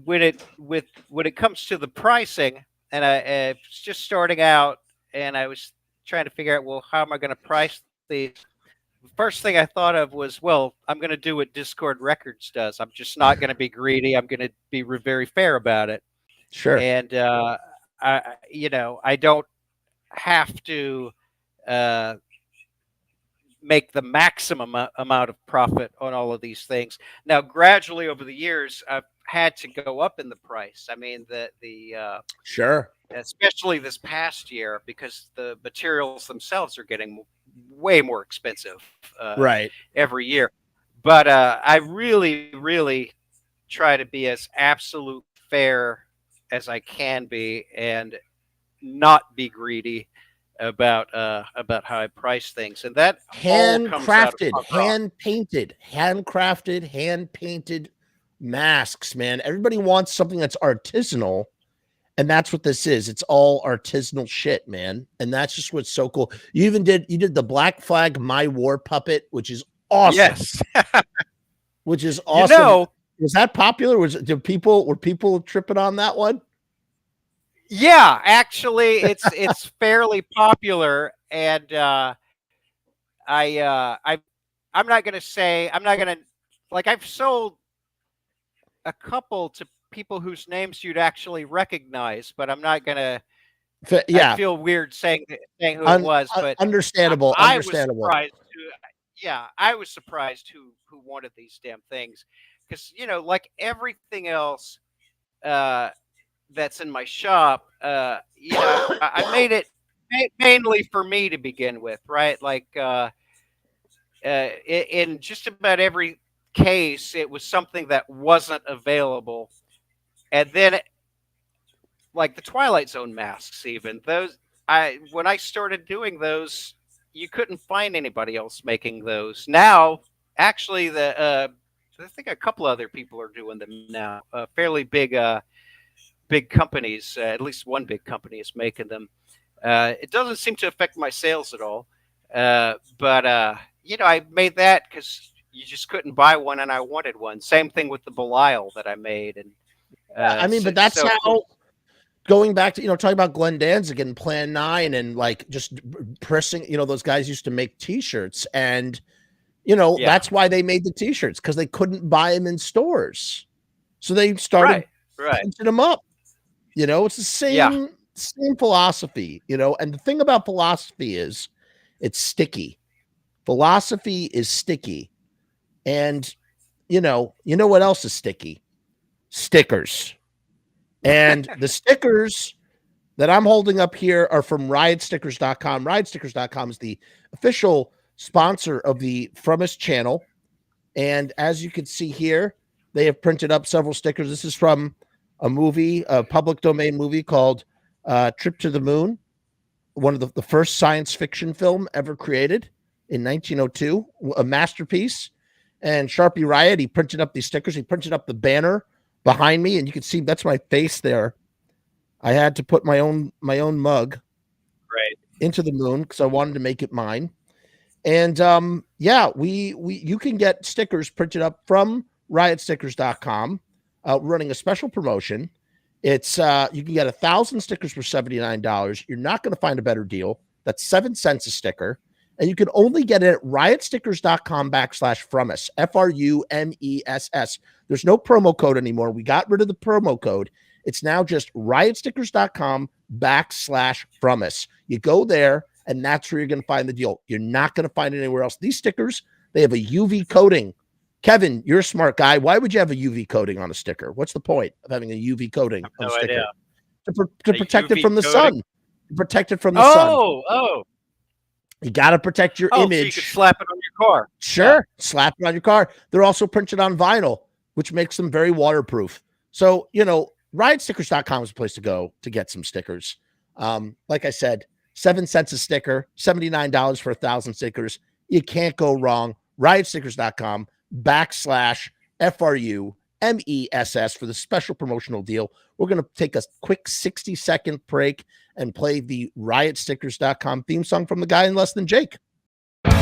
when it comes to the pricing, and I was just starting out, and I was trying to figure out, well, how am I going to price these? The first thing I thought of was, well, I'm going to do what Discord Records does. I'm just not going to be greedy. I'm going to be very fair about it, Sure. and I don't have to uh, make the maximum amount of profit on all of these things. Now, gradually over the years, I've had to go up in the price. I mean, the Sure. especially this past year, because the materials themselves are getting way more expensive Right. every year. But I really, really try to be as absolute fair as I can be, and not be greedy about how I price things, and that all comes out of Handcrafted, punk rock. hand painted masks, man. Everybody wants something that's artisanal. And that's what this is. It's all artisanal shit, man. And that's just what's so cool. You did the Black Flag My War puppet, which is awesome. Yes. Which is awesome. You know, was that popular? Were people tripping on that one? Yeah, actually it's fairly popular, and I'm not gonna say, like, I've sold a couple to people whose names you'd actually recognize, but I'm not gonna. Yeah, I'd feel weird saying who it was, but understandable. I was surprised. Yeah, I was surprised who wanted these damn things, because like everything else that's in my shop, I made it mainly for me to begin with, right? Like in just about every case, it was something that wasn't available, and then like the Twilight Zone masks, even those, when I started doing those, you couldn't find anybody else making those. Now, actually, I think a couple other people are doing them now. Fairly big companies, at least one big company is making them. It doesn't seem to affect my sales at all. But I made that because you just couldn't buy one, and I wanted one. Same thing with the Belial that I made, and I mean, but that's so how. Cool. Going back to talking about Glenn Danzig and Plan 9 and like just pressing, those guys used to make T-shirts, and that's why they made the T-shirts, because they couldn't buy them in stores, so they started printing them up. It's the same philosophy, and the thing about philosophy is it's sticky. Philosophy is sticky. And you know what else is sticky? Stickers. And the stickers that I'm holding up here are from riotstickers.com. Riotstickers.com is the official sponsor of the Frumess channel. And as you can see here, they have printed up several stickers. This is from a movie, a public domain movie called Trip to the Moon, one of the first science fiction film ever created in 1902, a masterpiece. And Sharpie Riot, he printed up these stickers. He printed up the banner behind me, and you can see that's my face there. I had to put my own mug into the moon because I wanted to make it mine. And you can get stickers printed up from riotstickers.com. Running a special promotion. It's you can get 1,000 stickers for $79. You're not going to find a better deal. That's 7 cents a sticker. And you can only get it at riotstickers.com/Frumess, FRUMESS. There's no promo code anymore. We got rid of the promo code. It's now just riotstickers.com/Frumess. You go there, and that's where you're going to find the deal. You're not going to find it anywhere else. These stickers, they have a UV coating. Kevin, you're a smart guy. Why would you have a UV coating on a sticker? What's the point of having a UV coating on a sticker? Idea. To protect it from the sun. To protect it from the sun. Oh. You got to protect your image. So you could slap it on your car. Sure. Slap it on your car. They're also printed on vinyl, which makes them very waterproof. So, riotstickers.com is a place to go to get some stickers. Like I said, 7 cents a sticker, $79 for 1,000 stickers. You can't go wrong. riotstickers.com/FRUMESS for the special promotional deal. We're going to take a quick 60-second break and play the riotstickers.com theme song from the guy in Less Than Jake. We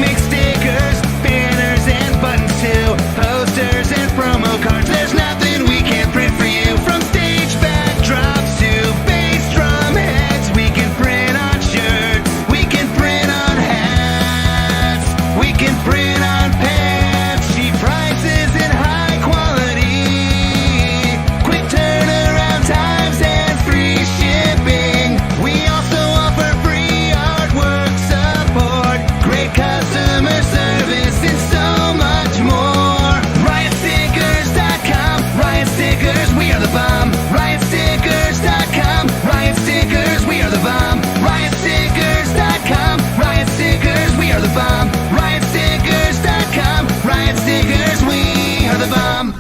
make stickers, banners, and buttons too, posters and promo cards. There's nothing we can't print for you. From stage backdrops to bass drum heads, we can print on shirts, we can print on hats, we can print on pants. Cheap prices and high quality, quick turnaround times and free shipping. We also offer free artwork support, great customer service, and so much more. Riotstickers.com, Riot Stickers, we are the bomb. Riotstickers.com, Riot Stickers, we are the bomb. Riotstickers.com, Riot Stickers, we are the bomb. Riotstickers.com, Riot Stickers, we are the bomb.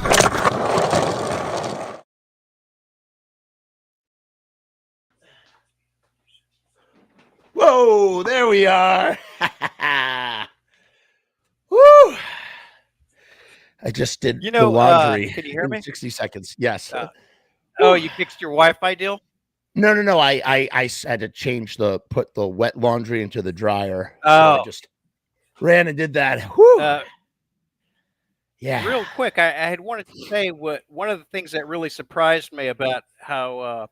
Whoa, there we are. I just did You the know, laundry can you hear in me? 60 seconds. Yes. Oh, you fixed your Wi-Fi deal? No. I had to put the wet laundry into the dryer. So I Oh, just ran and did that. Whew. Yeah. real quick, I had wanted to say one of the things that really surprised me about how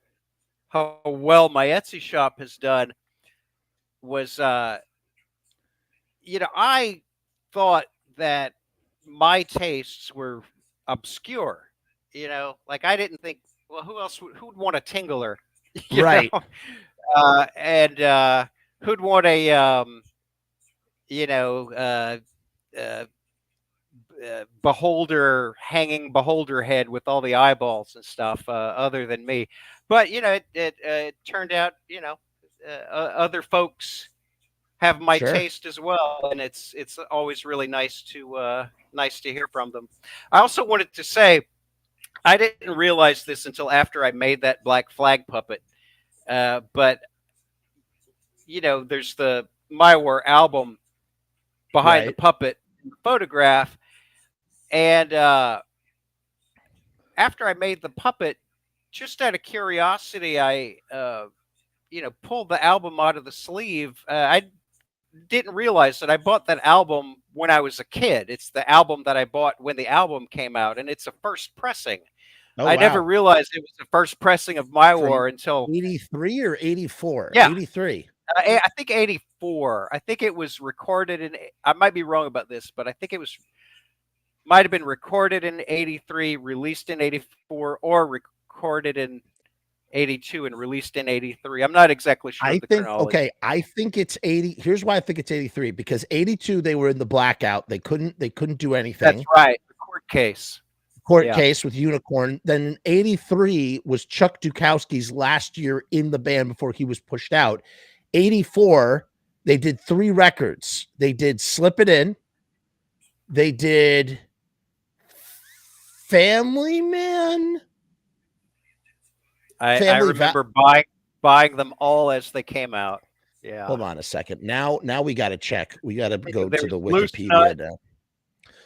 well my Etsy shop has done was, I thought that my tastes were obscure. Like I didn't think, well, who'd want a tingler, you Right. know, and who'd want a, you know, uh, uh, hanging beholder head with all the eyeballs and stuff, other than me. But it turned out, other folks have my Sure. taste as well, and it's always really nice to hear from them. I also wanted to say I didn't realize this until after I made that Black Flag puppet, but there's the My War album behind the Right. puppet photograph, and after I made the puppet, just out of curiosity, I pulled the album out of the sleeve. I didn't realize that I bought that album when I was a kid. It's the album that I bought when the album came out, and it's a first pressing. Oh, I never wow. realized it was the first pressing of My From War until 83 or 84? yeah, 83. I think 84. I think it was recorded in. I might be wrong about this, but I think it might have been recorded in 83, released in 84, or recorded in 82 and released in 83. I'm not exactly sure I of the think, chronology. okay, I think it's 80. Here's why I think it's 83, because 82, they were in the blackout. They couldn't do anything. That's right. The court case. Court case with Unicorn. Then in 83 was Chuck Dukowski's last year in the band before he was pushed out. 84, they did 3 records. They did Slip It In. They did Family Man. I remember buying them all as they came out. Yeah. Hold on a second. Now we got to check. We got to go to the Loose Wikipedia Nut. now.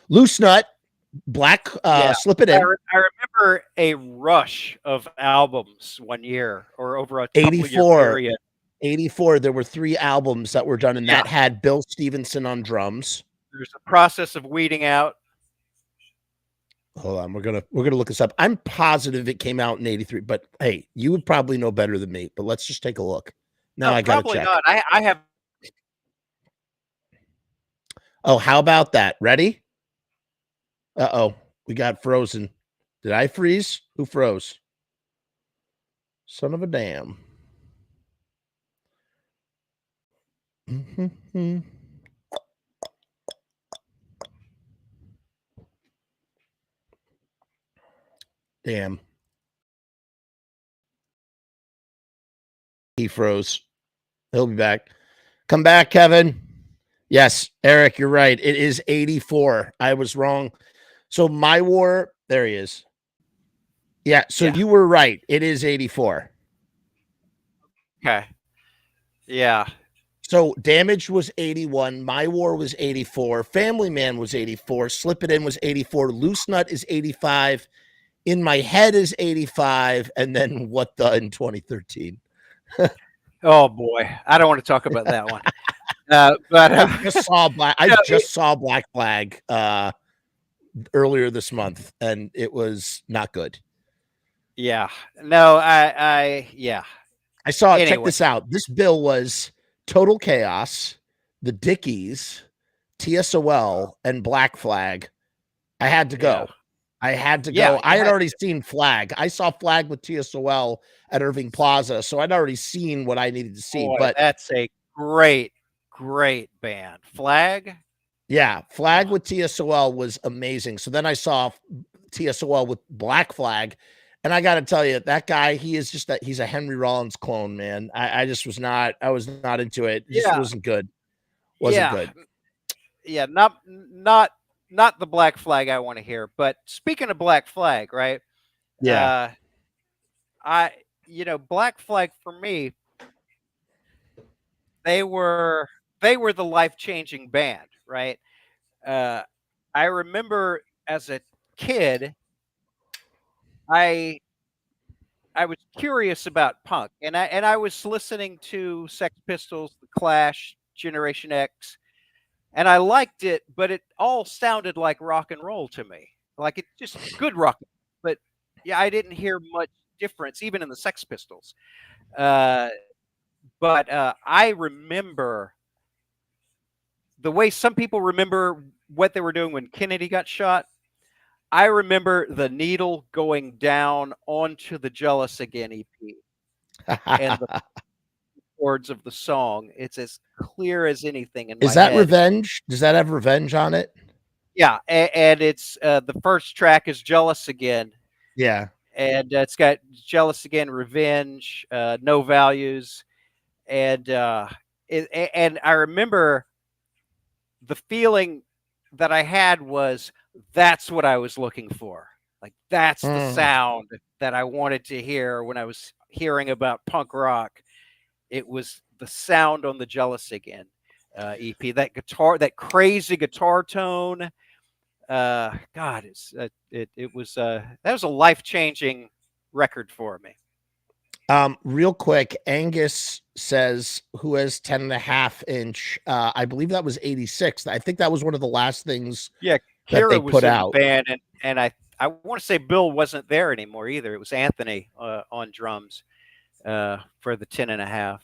Loose Nut, Black, Slip It In. I remember a rush of albums one year or over a 84. period. 84, there were 3 albums that were done, and that had Bill Stevenson on drums. There's a process of weeding out. Hold on, we're gonna look this up. I'm positive it came out in 83, but hey, you would probably know better than me. But let's just take a look. Now I gotta probably check. not. I have. Oh, how about that? Ready? Uh-oh, we got frozen. Did I freeze? Who froze? Son of a damn. Damn. He froze. He'll be back. Come back, Kevin. Yes, Eric, you're right. It is 84. I was wrong. So My War, there he is. Yeah, so you were right. It is 84. Okay. Yeah. So Damage was 81. My War was 84. Family Man was 84. Slip It In was 84. Loose Nut is 85. In My Head is 85. And then What the in 2013. Oh boy, I don't want to talk about that one. But I just saw Black Flag earlier this month, and it was not good. Yeah. No, I saw it. Check this out. This bill was Total Chaos, the Dickies, TSOL, and Black Flag. I had to go. I had to go. I had already seen Flag. I saw Flag with TSOL at Irving Plaza, so I'd already seen what I needed to see. Boy, but that's a great band. Flag. Yeah, Flag with TSOL was amazing. So then I saw TSOL with Black Flag, and I got to tell you, that guy, he's a Henry Rollins clone, man. I was not into it. It just wasn't good. Wasn't good. Yeah, not the Black Flag I want to hear. But speaking of Black Flag, right? Yeah. Black Flag for me, they were the life-changing band, right? I remember as a kid, I was curious about punk, and I was listening to Sex Pistols, The Clash, Generation X, and I liked it, but it all sounded like rock and roll to me. Like it's just good rock, but yeah, I didn't hear much difference even in the Sex Pistols. Uh, but I remember the way some people remember what they were doing when Kennedy got shot. I remember the needle going down onto the Jealous Again EP and the words of the song. It's as clear as anything in my Is that head. Revenge? Does that have Revenge on it? Yeah, and it's the first track is Jealous Again. Yeah. And it's got Jealous Again, Revenge, No Values, and and I remember the feeling that I had was that's what I was looking for. Like that's the sound that I wanted to hear when I was hearing about punk rock. It was the sound on the Jealous Again EP. That guitar, that crazy guitar tone. God, it was that was a life-changing record for me. Real quick, Angus says who has 10.5-inch. I believe that was 86. I think that was one of the last things Yeah, that Kira they was put in out. the band, and I want to say Bill wasn't there anymore either. It was Anthony on drums for the 10.5.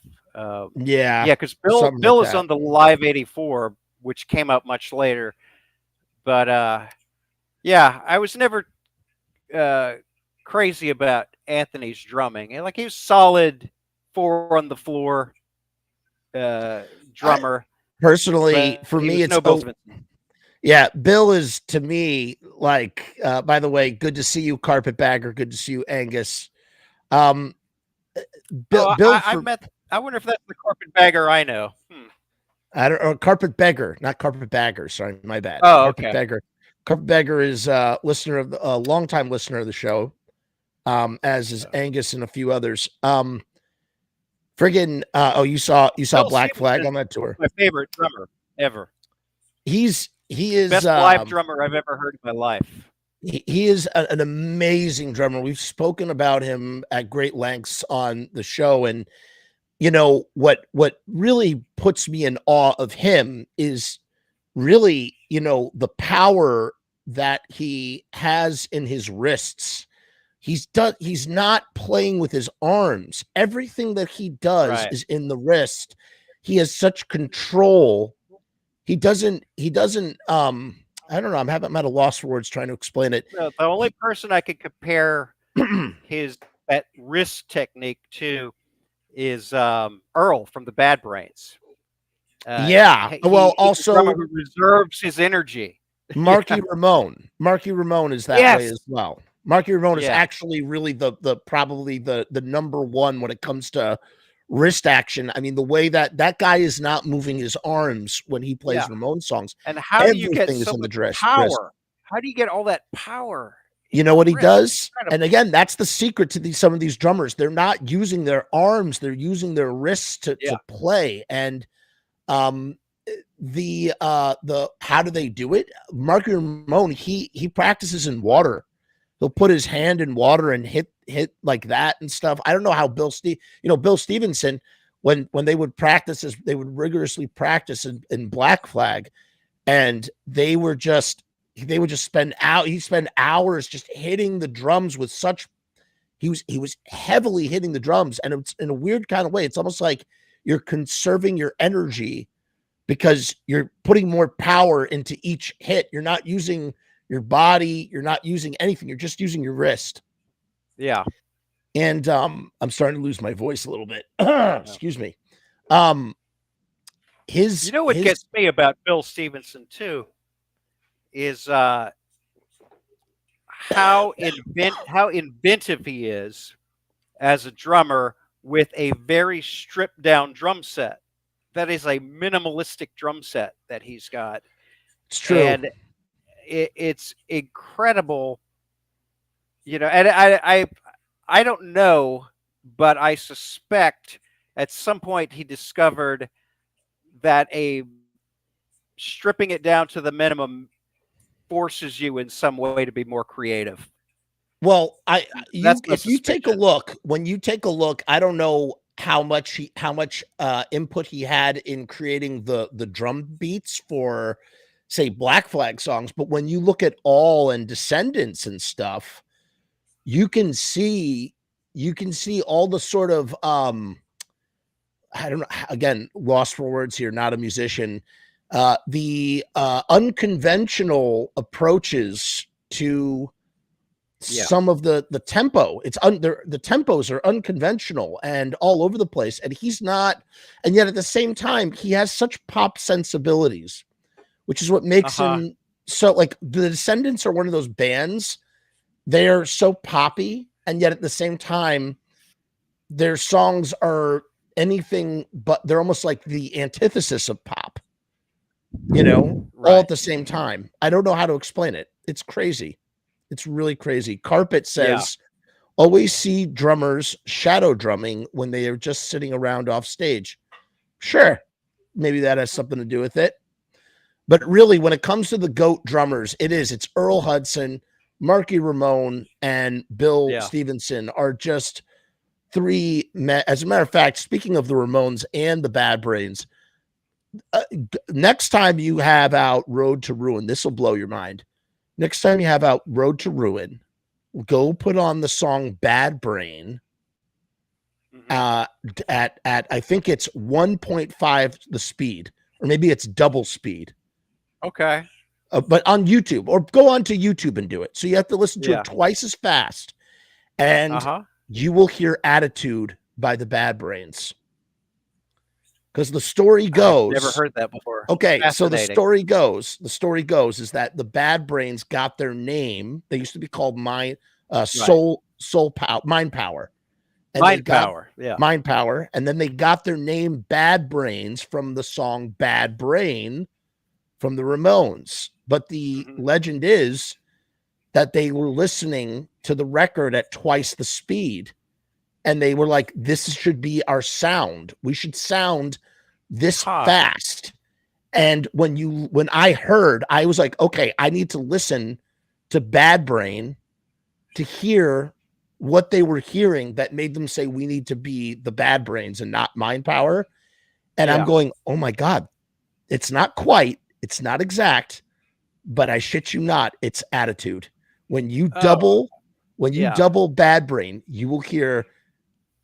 Yeah, because Bill is on the Live 84, which came out much later. But yeah, I was never crazy about Anthony's drumming. Like he was solid 4 on the floor drummer. Personally, for me, it's yeah. Bill is to me like. By the way, good to see you, Carpetbagger. Good to see you, Angus. Bill. I wonder if that's the Carpetbagger I know. I don't know. Carpetbagger, not Carpetbagger. Sorry, my bad. Oh, okay. Carpetbagger is a longtime listener of the show, as is Angus and a few others. Friggin' you saw Black Flag on that tour. My favorite drummer ever. He is best live drummer I've ever heard in my life. He is an amazing drummer. We've spoken about him at great lengths on the show, and you know what really puts me in awe of him is really, the power that he has in his wrists. He's not playing with his arms. Everything that he does is in the wrist. He has such control. He doesn't I don't know. I'm at a loss for words trying to explain it. No, the only person I could compare that wrist technique to is Earl from the Bad Brains. Also who reserves his energy. Marky Ramone. Marky Ramone is that way as well. Marky Ramone is actually really probably the number one when it comes to wrist action. I mean, the way that guy is not moving his arms when he plays Ramone songs. And how do you get so much power? Wrist. How do you get all that power? You know what he does? And again, that's the secret to some of these drummers. They're not using their arms, they're using their wrists to play. And how do they do it? Marky Ramone, he practices in water. He'll put his hand in water and hit like that and stuff. I don't know how Bill Stevenson, when they would practice, they would rigorously practice in Black Flag, and he would spend hours just hitting the drums with such. He was heavily hitting the drums, and it's in a weird kind of way. It's almost like you're conserving your energy because you're putting more power into each hit. You're not using your body, you're not using anything, you're just using your wrist. Yeah. And I'm starting to lose my voice a little bit. Excuse me. What gets me about Bill Stevenson too is how inventive he is as a drummer with a very stripped down drum set. That is a minimalistic drum set that he's got. It's true. And it's incredible, and I don't know, but I suspect at some point he discovered that stripping it down to the minimum forces you in some way to be more creative. Well, That's my if you take a suspicion. look, when you take a look, I don't know how much input he had in creating the drum beats for, say, Black Flag songs, but when you look at All and Descendants and stuff, you can see all the sort of I don't know, again, lost for words here, not a musician, the unconventional approaches to some of the tempo. The tempos are unconventional and all over the place, and he's not, and yet at the same time he has such pop sensibilities, which is what makes him so, like, the Descendants are one of those bands. They're so poppy, and yet at the same time their songs are anything but, they're almost like the antithesis of pop, all at the same time. I don't know how to explain it. It's crazy. It's really crazy. Carpet says, always see drummers shadow drumming when they are just sitting around off stage. Sure, maybe that has something to do with it. But really, when it comes to the GOAT drummers, it's Earl Hudson, Marky Ramone, and Bill Stevenson are just three. As a matter of fact, speaking of the Ramones and the Bad Brains, next time you have out Road to Ruin, this will blow your mind. Next time you have out Road to Ruin, go put on the song Bad Brain at I think it's 1.5 the speed, or maybe it's double speed. Okay. But on YouTube, or go onto YouTube and do it. So you have to listen to it twice as fast, and you will hear Attitude by the Bad Brains. Because the story goes, I've never heard that before. Okay, so the story goes is that the Bad Brains got their name. They used to be called Mind Power, and Mind Power, and then they got their name Bad Brains from the song Bad Brain from the Ramones. But the legend is that they were listening to the record at twice the speed, and they were like, this should be our sound. We should sound this fast. And when I heard, I was like, okay, I need to listen to Bad Brain to hear what they were hearing that made them say we need to be the Bad Brains and not Mind Power. And I'm going, oh my God, it's not quite, it's not exact, but I shit you not, it's Attitude. When you double Bad Brain, you will hear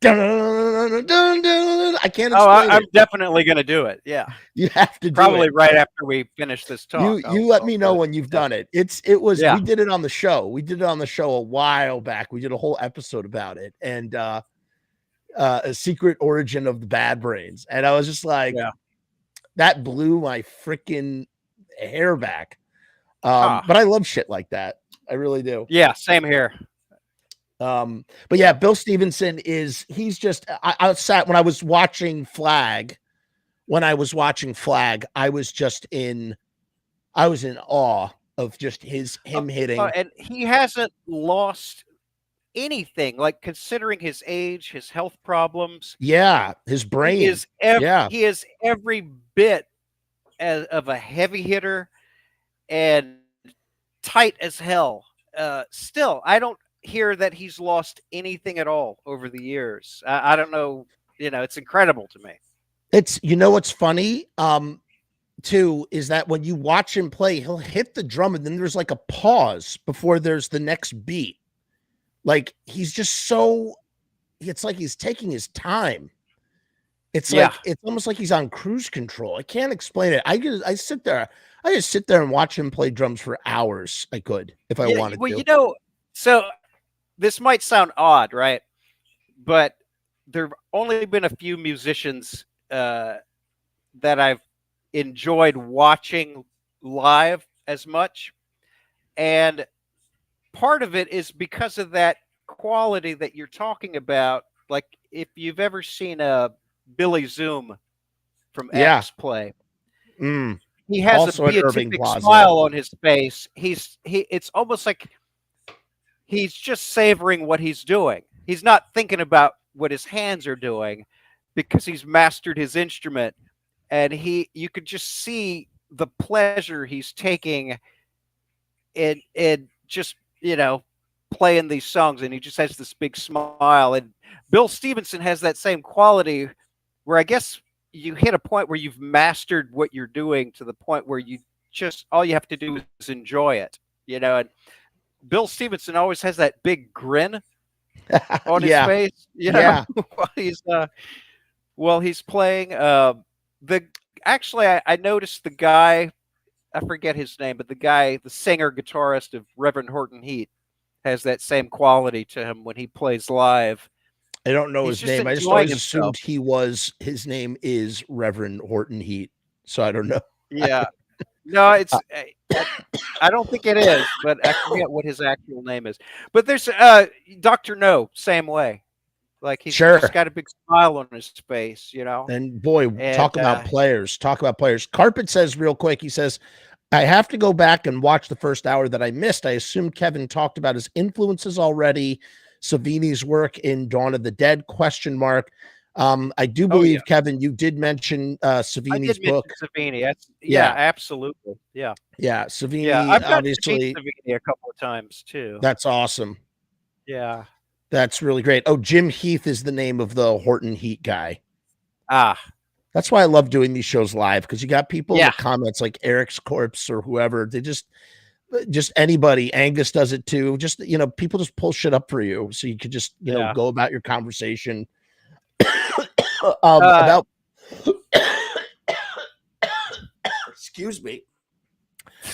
dun, dun, dun, dun. I can't explain I'm definitely going to do it. Yeah. You have to probably do it. Right after we finish this talk. You let me know when you've done it. We did it on the show. We did it on the show a while back. We did a whole episode about it, and a secret origin of the Bad Brains. And I was just like, that blew my freaking hair back. But I love shit like that. I really do. Yeah, same here. But yeah, Bill Stevenson he's just, I sat when I was watching Flag. I was in awe of just him hitting. And he hasn't lost anything, like, considering his age, his health problems. Yeah, his brain. He is every bit of a heavy hitter and tight as hell. Still, I don't hear that he's lost anything at all over the years. I don't know. It's incredible to me. It's, what's funny, too, is that when you watch him play, he'll hit the drum and then there's like a pause before there's the next beat. Like, he's just it's like he's taking his time. It's like, it's almost like he's on cruise control. I can't explain it. I just sit there and watch him play drums for hours. I could, if I wanted to. So this might sound odd, right? But there've only been a few musicians that I've enjoyed watching live as much. And part of it is because of that quality that you're talking about. Like, if you've ever seen Billy Zoom from X play, he has also a beatific smile on his face. It's almost like he's just savoring what he's doing. He's not thinking about what his hands are doing because he's mastered his instrument, and you could just see the pleasure he's taking and just, playing these songs, and he just has this big smile. And Bill Stevenson has that same quality where I guess you hit a point where you've mastered what you're doing to the point where you just, all you have to do is enjoy it, and Bill Stevenson always has that big grin on his face, Yeah. while he's playing. I noticed the guy, I forget his name, but the singer guitarist of Reverend Horton Heat has that same quality to him when he plays live. I don't know his name. I just always assumed his name is Reverend Horton Heat. So I don't know. Yeah. No, I don't think it is, but I forget what his actual name is. But there's Dr. No, same way. Like he's just got a big smile on his face, And boy, talk about players. Carpet says real quick, he says, I have to go back and watch the first hour that I missed. I assume Kevin talked about his influences already. Savini's work in Dawn of the Dead, ? I do believe, Kevin, you did mention Savini's book. Savini. Yeah, absolutely. Yeah. Yeah. Savini, yeah, I've obviously Savini a couple of times too. That's awesome. Yeah. That's really great. Oh, Jim Heath is the name of the Horton Heat guy. That's why I love doing these shows live, because you got people in the comments like Eric's Corpse or whoever. They just anybody. Angus does it too. Just, people just pull shit up for you. So you could just, go about your conversation. About excuse me.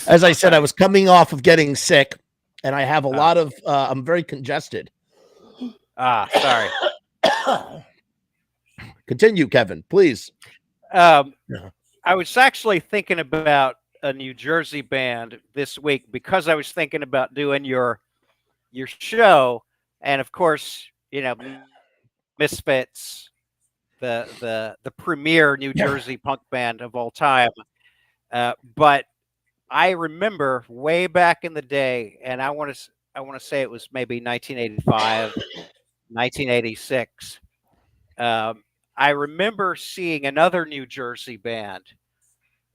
As I said, I was coming off of getting sick, and I have a lot of I'm very congested. Sorry. Continue, Kevin, please. I was actually thinking about a New Jersey band this week because I was thinking about doing your show, and of course, Misfits, the premier New Jersey punk band of all time. But I remember way back in the day, and I want to say it was maybe 1985, 1986. I remember seeing another New Jersey band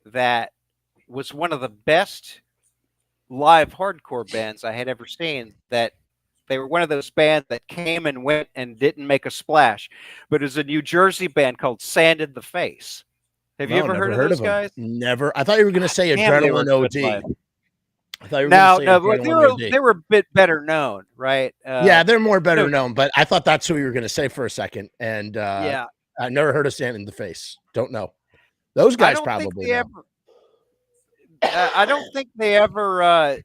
that was one of the best live hardcore bands I had ever seen. That they were one of those bands that came and went and didn't make a splash, but it was a New Jersey band called Sand in the Face. Have you ever heard of those guys? Never. I thought you were going to say Adrenaline OD. I thought you were going to say they were a bit better known, right? Yeah, they're more better known, but I thought that's who you were going to say for a second. And I never heard of Sand in the Face. Don't know. Those guys probably know. I don't think they ever,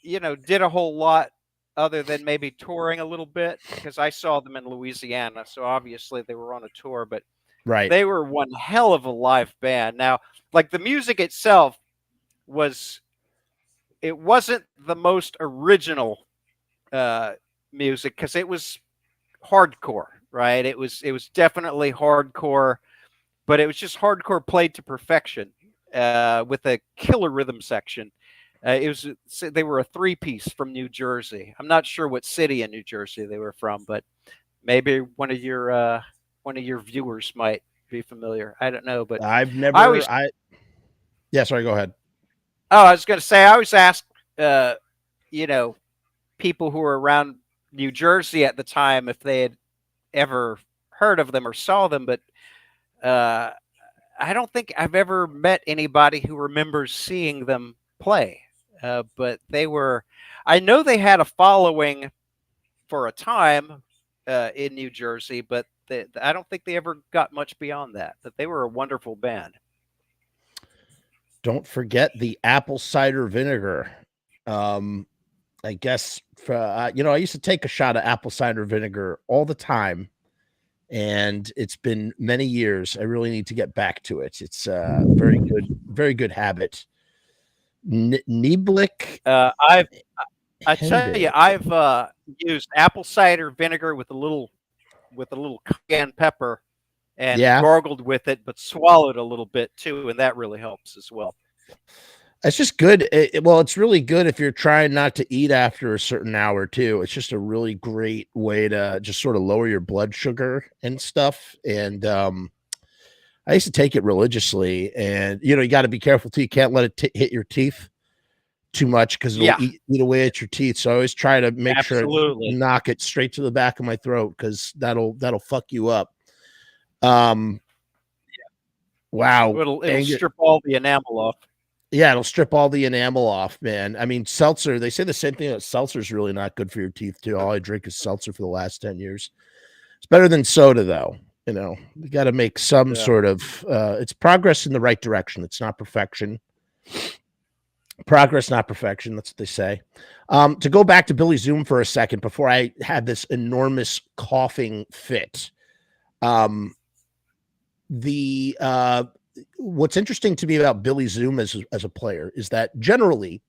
did a whole lot other than maybe touring a little bit, because I saw them in Louisiana. So obviously they were on a tour, but they were one hell of a live band. Now, like the music itself it wasn't the most original music, because it was hardcore, right? It was definitely hardcore, but it was just hardcore played to perfection with a killer rhythm section. They were a 3-piece from New Jersey. I'm not sure what city in New Jersey they were from, but maybe one of your viewers might be familiar. I don't know, but I've never. Sorry, go ahead. Oh, I was going to say, I always ask, people who were around New Jersey at the time if they had ever heard of them or saw them, but I don't think I've ever met anybody who remembers seeing them play. But I know they had a following for a time in New Jersey, but I don't think they ever got much beyond that. But they were a wonderful band. Don't forget the apple cider vinegar. I guess, I used to take a shot of apple cider vinegar all the time, and it's been many years. I really need to get back to it. It's a very good habit. Niblick. I tell you, I've used apple cider vinegar with a little cayenne pepper and gargled with it, but swallowed a little bit too, and that really helps as well. It's just good. It's really good if you're trying not to eat after a certain hour too. It's just a really great way to just sort of lower your blood sugar and stuff. And I used to take it religiously, and you got to be careful too. You can't let it hit your teeth, too much because it'll eat away at your teeth. So I always try to make sure I knock it straight to the back of my throat because that'll fuck you up. Wow. It'll strip all the enamel off. Yeah, it'll strip all the enamel off, man. I mean, seltzer, they say the same thing. That seltzer's really not good for your teeth, too. All I drink is seltzer for the last 10 years. It's better than soda, though. You know, we got to make some sort of, it's progress in the right direction. It's not perfection. Progress, not perfection. That's what they say. To go back to Billy Zoom for a second before I had this enormous coughing fit. What's interesting to me about Billy Zoom as a player is that generally,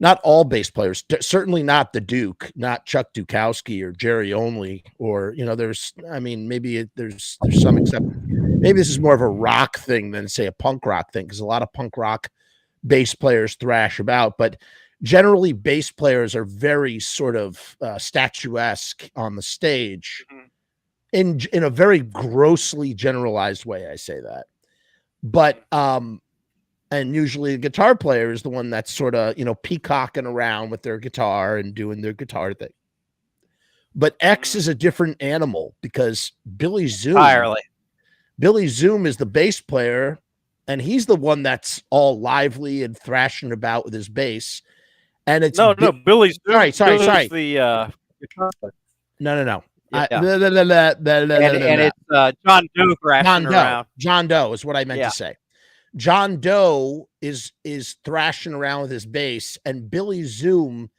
not all bass players, certainly not the Duke, not Chuck Dukowski or Jerry Only, or there's some exception. Maybe this is more of a rock thing than say a punk rock thing, because a lot of punk rock bass players thrash about, but generally bass players are very sort of statuesque on the stage in a very grossly generalized way. I say that. But and usually the guitar player is the one that's sort of peacocking around with their guitar and doing their guitar thing. But X is a different animal because Billy Zoom is the bass player, and he's the one that's all lively and thrashing about with his bass. And it's Billy Zoom. Sorry. The guitar player. No. Yeah. And it's John Doe thrashing around. John Doe is what I meant to say. John Doe is thrashing around with his bass, and Billy Zoom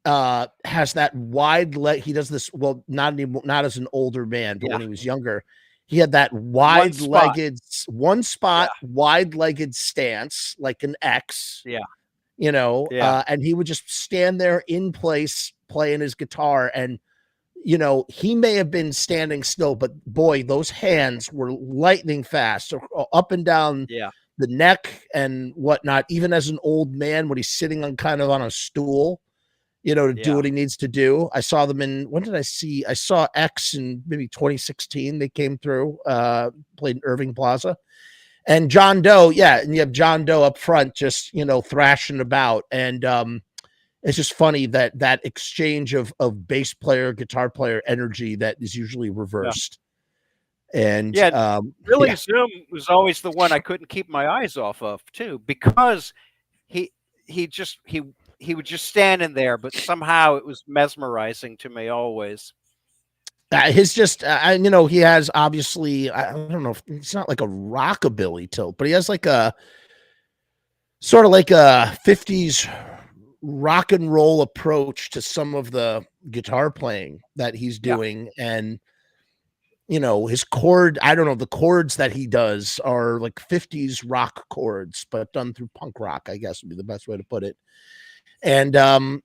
has that wide leg. He does this not as an older man, but when he was younger, he had that wide-legged wide-legged stance like an X. And he would just stand there in place playing his guitar, and he may have been standing still, but boy, those hands were lightning fast, up and down the neck and whatnot. Even as an old man, when he's sitting on a stool, to do what he needs to do. I saw them when did I see? I saw X in maybe 2016. They came through, played in Irving Plaza, and John Doe. Yeah. And you have John Doe up front, just, thrashing about. And, it's just funny that exchange of bass player, guitar player energy that is usually reversed. And Billy Zoom was always the one I couldn't keep my eyes off of too, because he would just stand in there, but somehow it was mesmerizing to me always. He has obviously, I don't know, it's not like a rockabilly tilt, but he has like a sort of like a 50s rock and roll approach to some of the guitar playing that he's doing. And his chord, I don't know, the chords that he does are like 50s rock chords, but done through punk rock, I guess would be the best way to put it. And but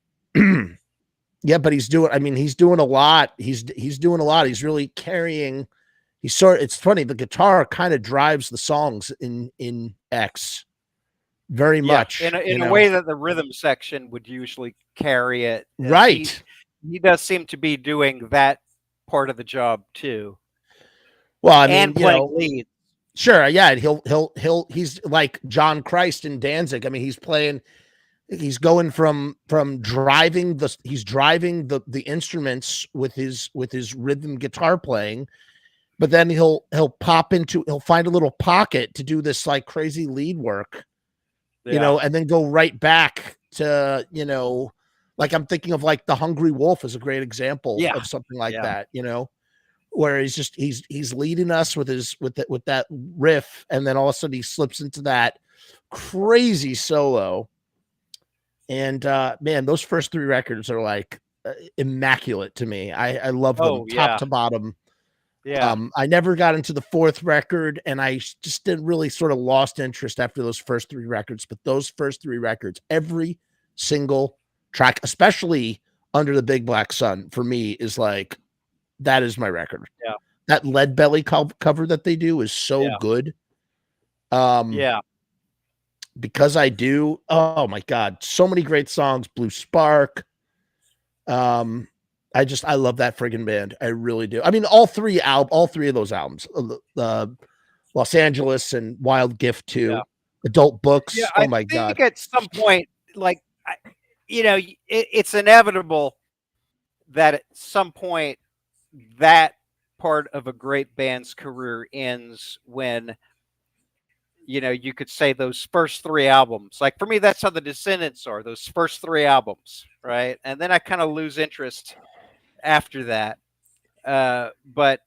he's doing a lot. He's doing a lot. He's really carrying. It's funny, the guitar kind of drives the songs in X very much in a way that the rhythm section would usually carry it. Right. He does seem to be doing that part of the job too. Well, playing lead. Sure. Yeah. He's like John Christ in Danzig. I mean, he's going from driving the instruments with his rhythm guitar playing, but then he'll find a little pocket to do this like crazy lead work. And then go right back to, like I'm thinking of like The Hungry Wolf is a great example of something like that, where he's leading us with that riff, and then all of a sudden he slips into that crazy solo. And man, those first three records are like immaculate to me. I love them top to bottom. Yeah. I never got into the fourth record, and I just didn't really sort of lost interest after those first three records. But those first three records, every single track, especially Under the Big Black Sun, for me is like, that is my record. Yeah. That Lead Belly cover that they do is so good. Because I do. Oh my God. So many great songs. Blue Spark. I love that friggin' band. I really do. I mean, all three of those albums, Los Angeles and Wild Gift 2, Adult Books. Yeah, oh my God. I think at some point, like it's inevitable that at some point that part of a great band's career ends when, you could say those first 3 albums. Like for me, that's how the Descendants are, those first 3 albums, right? And then I kind of lose interest after that. But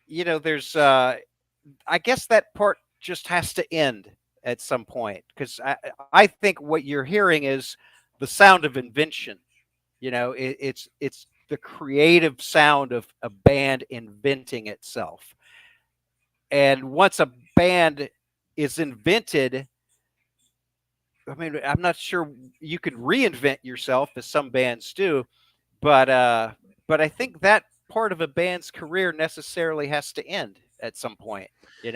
there's I guess that part just has to end at some point, because I think what you're hearing is the sound of invention. It's the creative sound of a band inventing itself. And once a band is invented, I mean, I'm not sure you could reinvent yourself as some bands do, but I think that part of a band's career necessarily has to end at some point. And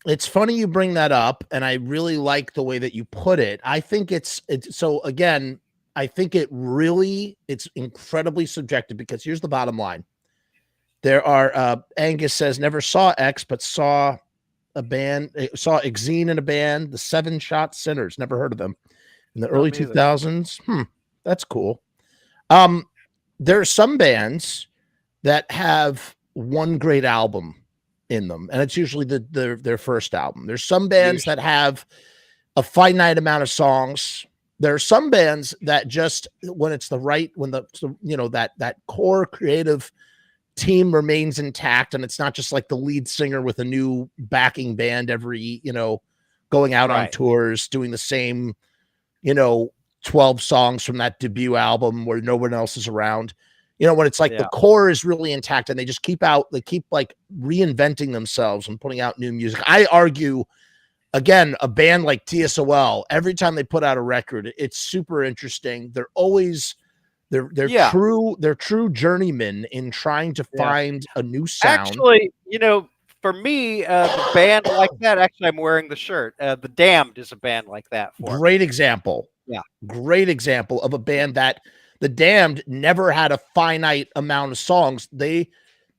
it's funny you bring that up, and I really like the way that you put it. I think it's so again, I think it's incredibly subjective, because here's the bottom line. There are Angus says never saw X, but saw Exene in a band, the 7 Shot Sinners. Never heard of them. In the early 2000s. That's cool. There are some bands that have one great album in them, and it's usually their first album. There's some bands that have a finite amount of songs. There are some bands that just, when it's that core creative team remains intact, and it's not just like the lead singer with a new backing band every, going out on tours, doing the same, 12 songs from that debut album where no one else is around. When it's like the core is really intact, and they just keep like reinventing themselves and putting out new music. I argue, again, a band like TSOL, every time they put out a record, it's super interesting. They're always true journeymen in trying to find a new sound. Actually, for me, the band like that, actually, I'm wearing the shirt. The Damned is a band like that. Great example. Yeah. Great example of a band that the Damned never had a finite amount of songs. They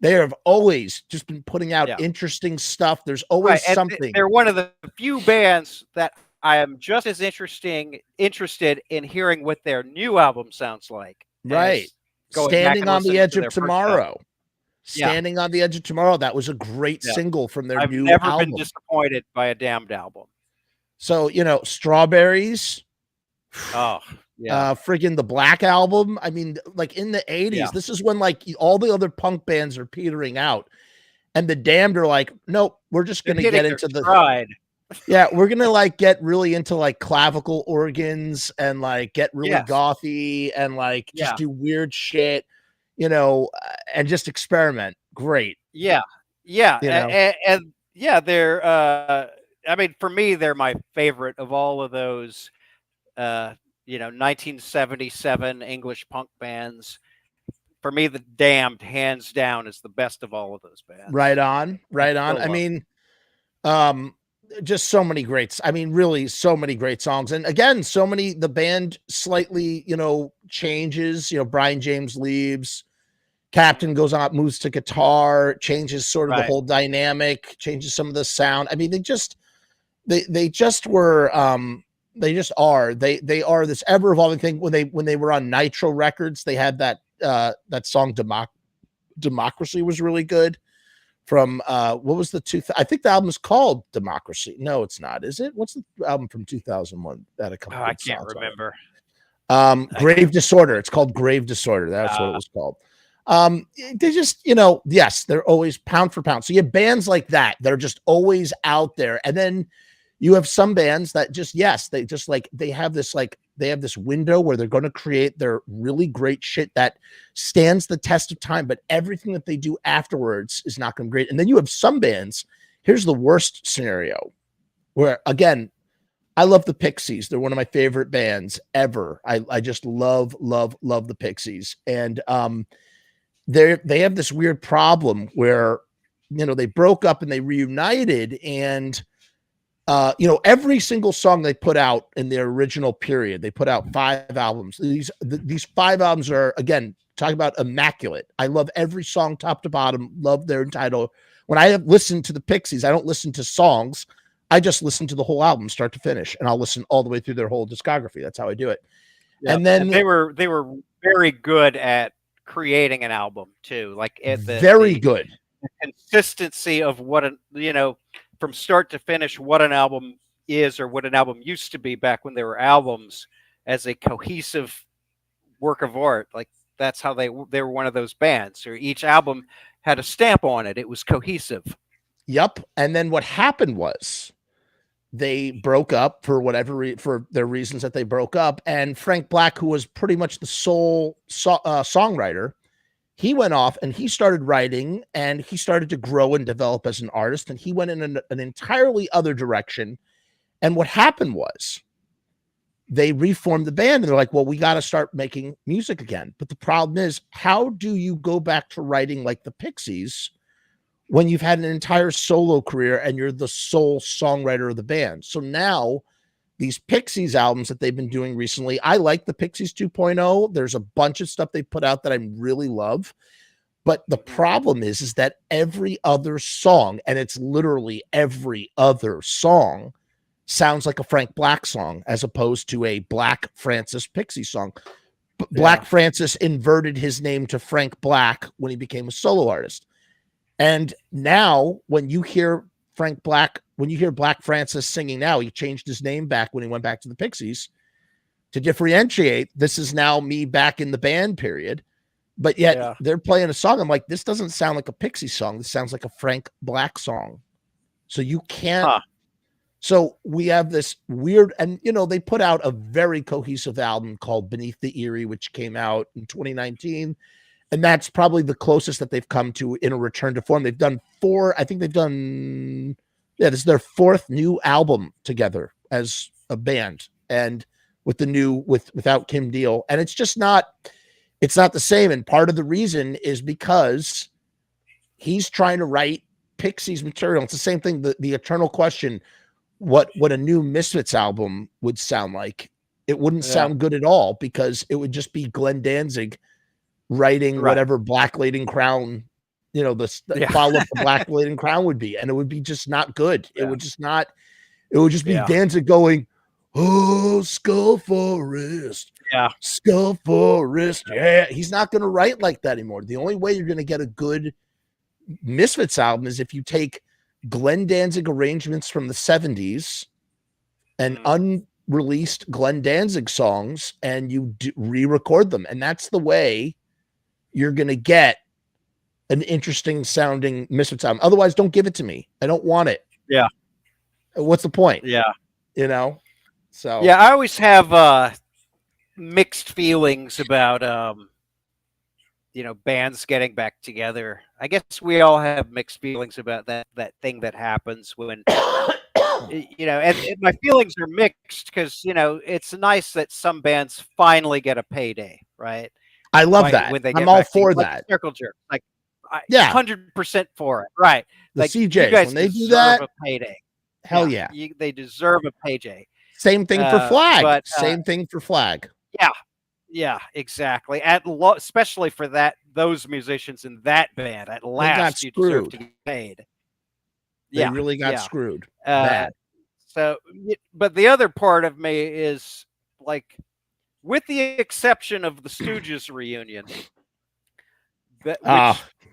have always just been putting out interesting stuff. There's always something. They're one of the few bands that I am just as interested in hearing what their new album sounds like. Right. Standing on the Edge of Tomorrow. Standing on the Edge of Tomorrow. That was a great single from their new album. I've never been disappointed by a Damned album. So, Strawberries. Oh, yeah. Friggin' the Black Album. I mean, like in the 80s, this is when like all the other punk bands are petering out. And the Damned are like, nope, we're just going to get into the stride. Yeah, we're going to like get really into like clavicle organs and like get really gothy and like just do weird shit, and just experiment. Great. Yeah. Yeah. And they're, I mean, for me, they're my favorite of all of those, 1977 English punk bands. For me, the Damned, hands down, is the best of all of those bands. Right on. I mean, just so many greats. I mean, really so many great songs. And again, the band slightly, changes, Brian James leaves, Captain goes on, moves to guitar, changes sort of the whole dynamic, changes some of the sound. I mean, they just are this ever evolving thing. When they were on Nitro Records, they had that song Democracy was really good. From what was the I think the album is called Democracy. No, it's not. Is it? What's the album from 2001 that a couple? I can't remember. Grave Disorder. It's called Grave Disorder. That's what it was called. They just, yes, they're always pound for pound. So you have bands like that are just always out there, and then you have some bands that they have this window where they're going to create their really great shit that stands the test of time, but everything that they do afterwards is not going to be great. And then you have some bands, here's the worst scenario, where again, I love the Pixies. They're one of my favorite bands ever. I just love the Pixies. And they have this weird problem where, they broke up and they reunited, and every single song they put out in their original period, they put out 5 albums. These 5 albums are, again, talking about immaculate. I love every song top to bottom, love their title. When I have listened to the Pixies, I don't listen to songs. I just listen to the whole album start to finish, and I'll listen all the way through their whole discography. That's how I do it. Yeah. And then they were very good at creating an album too. Like very good. The consistency of what from start to finish, what an album is or what an album used to be back when there were albums as a cohesive work of art. Like that's how they were one of those bands, or each album had a stamp on it. It was cohesive. Yep. And then what happened was they broke up for whatever for their reasons that they broke up. And Frank Black, who was pretty much the sole songwriter, he went off and he started writing, and he started to grow and develop as an artist. And he went in an entirely other direction. And what happened was they reformed the band, and they're like, well, we got to start making music again. But the problem is, how do you go back to writing like the Pixies when you've had an entire solo career and you're the sole songwriter of the band? So now these Pixies albums that they've been doing recently, I like the Pixies 2.0. There's a bunch of stuff they put out that I really love. But the problem is that every other song, and it's literally every other song, sounds like a Frank Black song as opposed to a Black Francis Pixie song. Black Francis inverted his name to Frank Black when he became a solo artist. And now when you hear Black Francis singing now, he changed his name back when he went back to the Pixies to differentiate. This is now me back in the band period. But yet they're playing a song. I'm like, this doesn't sound like a Pixie song. This sounds like a Frank Black song. So you can't. So we have this weird, and they put out a very cohesive album called Beneath the Eerie, which came out in 2019. And that's probably the closest that they've come to in a return to form. They've done this is their fourth new album together as a band, and without Kim Deal. And it's just not the same. And part of the reason is because he's trying to write Pixies material. It's the same thing. The eternal question, what a new Misfits album would sound like. It wouldn't sound good at all, because it would just be Glenn Danzig writing whatever Black Laden Crown, the follow-up to Black Laden Crown would be, and it would be just not good. It would just be Danzig going, oh, Skull Forest. Yeah. Skull Forest. Yeah. He's not going to write like that anymore. The only way you're going to get a good Misfits album is if you take Glenn Danzig arrangements from the 70s and unreleased Glenn Danzig songs, and you re-record them. And that's the way you're going to get an interesting sounding Misfits album. Otherwise, don't give it to me. I don't want it. Yeah. What's the point? Yeah. So. Yeah, I always have mixed feelings about, bands getting back together. I guess we all have mixed feelings about that thing that happens when, and my feelings are mixed because, it's nice that some bands finally get a payday, right? I love that. When they I'm all for that. Like Circle Jerk. 100% for it. Right. The CJs, when they do that, a payday. Hell yeah. They deserve a payday. Same thing for Flag. Same thing for Flag. Yeah. Yeah, exactly. Especially for those musicians in that band. At last, you deserve to get paid. They really got screwed. Bad. So, but the other part of me is like, with the exception of the Stooges reunion, which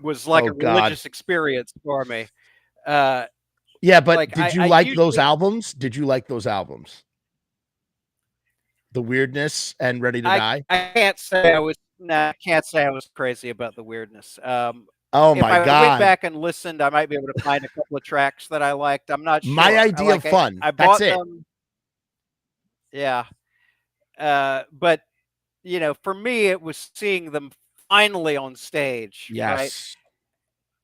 was like a religious experience for me. But did you like those albums? Did you like those albums? The Weirdness and Ready to Die? I can't say I was crazy about the Weirdness. Oh my God. If I went back and listened, I might be able to find a couple of tracks that I liked. I'm not sure. My idea of fun. I bought them. Yeah. But for me, it was seeing them finally on stage. Yes.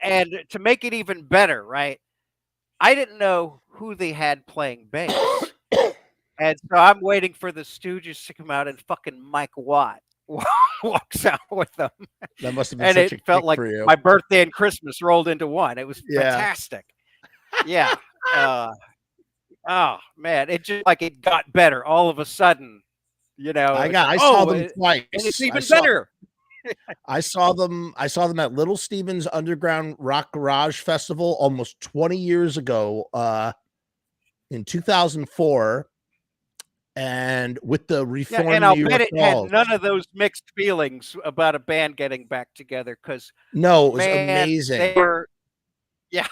Right? And to make it even better, right? I didn't know who they had playing bass. And so I'm waiting for the Stooges to come out, and fucking Mike Watt walks out with them. That must have been such a kick felt like for you. My birthday and Christmas rolled into one. It was fantastic. Yeah. Oh man, it just it got better all of a sudden. I saw them twice. And it's even better. I saw them at Little Steven's Underground Rock Garage Festival almost 20 years ago. in 2004, and with the Yeah, reformed and I'll New bet York it had Dolls. none of those mixed feelings about a band getting back together because, No, it was man, amazing. they were, yeah,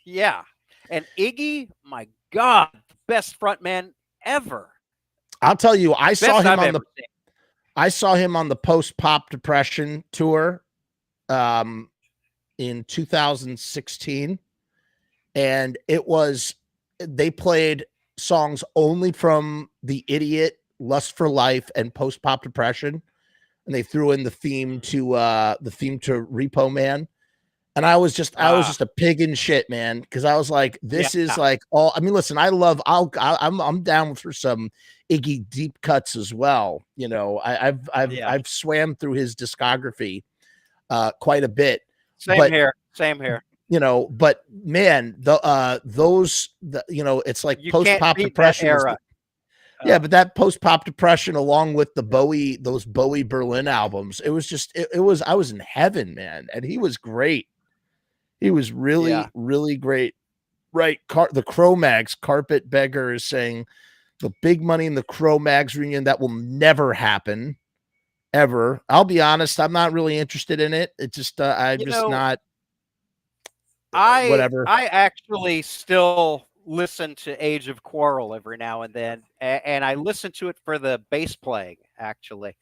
yeah. And Iggy, my God, the best frontman ever. I'll tell you, I Best saw him I've on ever the seen. I saw him on the post pop depression tour in 2016, and they played songs only from The Idiot, Lust for Life, and Post Pop Depression, and they threw in the theme to Repo Man. And I was just a pig in shit, man, because I was like, this is like all. I mean, listen, I'm down for some Iggy deep cuts as well. You know, I've swam through his discography quite a bit. Same here. You know, but man, it's like You post can't pop beat depression that era. yeah, but that post pop depression, along with those Bowie Berlin albums, it was just I was in heaven, man, and he was great. He was really, really great. Right. The Cro-Mags, Carpet Beggar, is saying the big money in the Cro-Mags reunion, that will never happen, ever. I'll be honest, I'm not really interested in it. It's just, not. Whatever. I actually still listen to Age of Quarrel every now and then, and I listen to it for the bass playing, actually.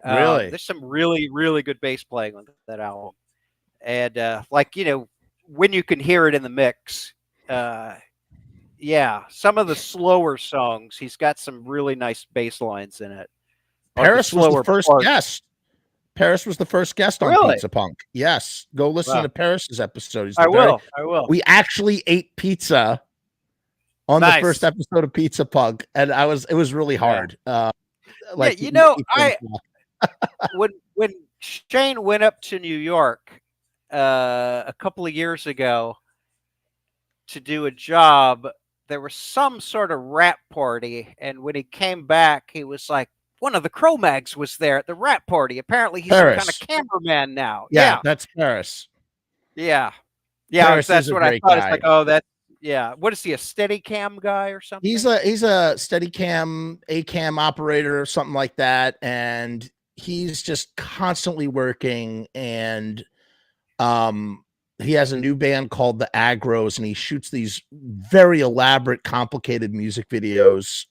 Really? There's some really, really good bass playing on that album. And when you can hear it in the mix, some of the slower songs, he's got some really nice bass lines in it. Paris was the first guest. Paris was the first guest on Pizza Punk. Yes, go listen to Paris's episode. I will. We actually ate pizza on the first episode of Pizza Punk, and it was really hard. When Shane went up to New York a couple of years ago to do a job, there was some sort of rap party, and when he came back, he was like, one of the Cro-Mags was there at the rap party. Apparently he's some kind of cameraman now. Yeah, that's Paris. Yeah, Paris that's what I thought. It's like, what is he, a Steadicam guy or something? He's a Steadicam, A-cam operator or something like that, and he's just constantly working, and he has a new band called the Agros, and he shoots these very elaborate, complicated music videos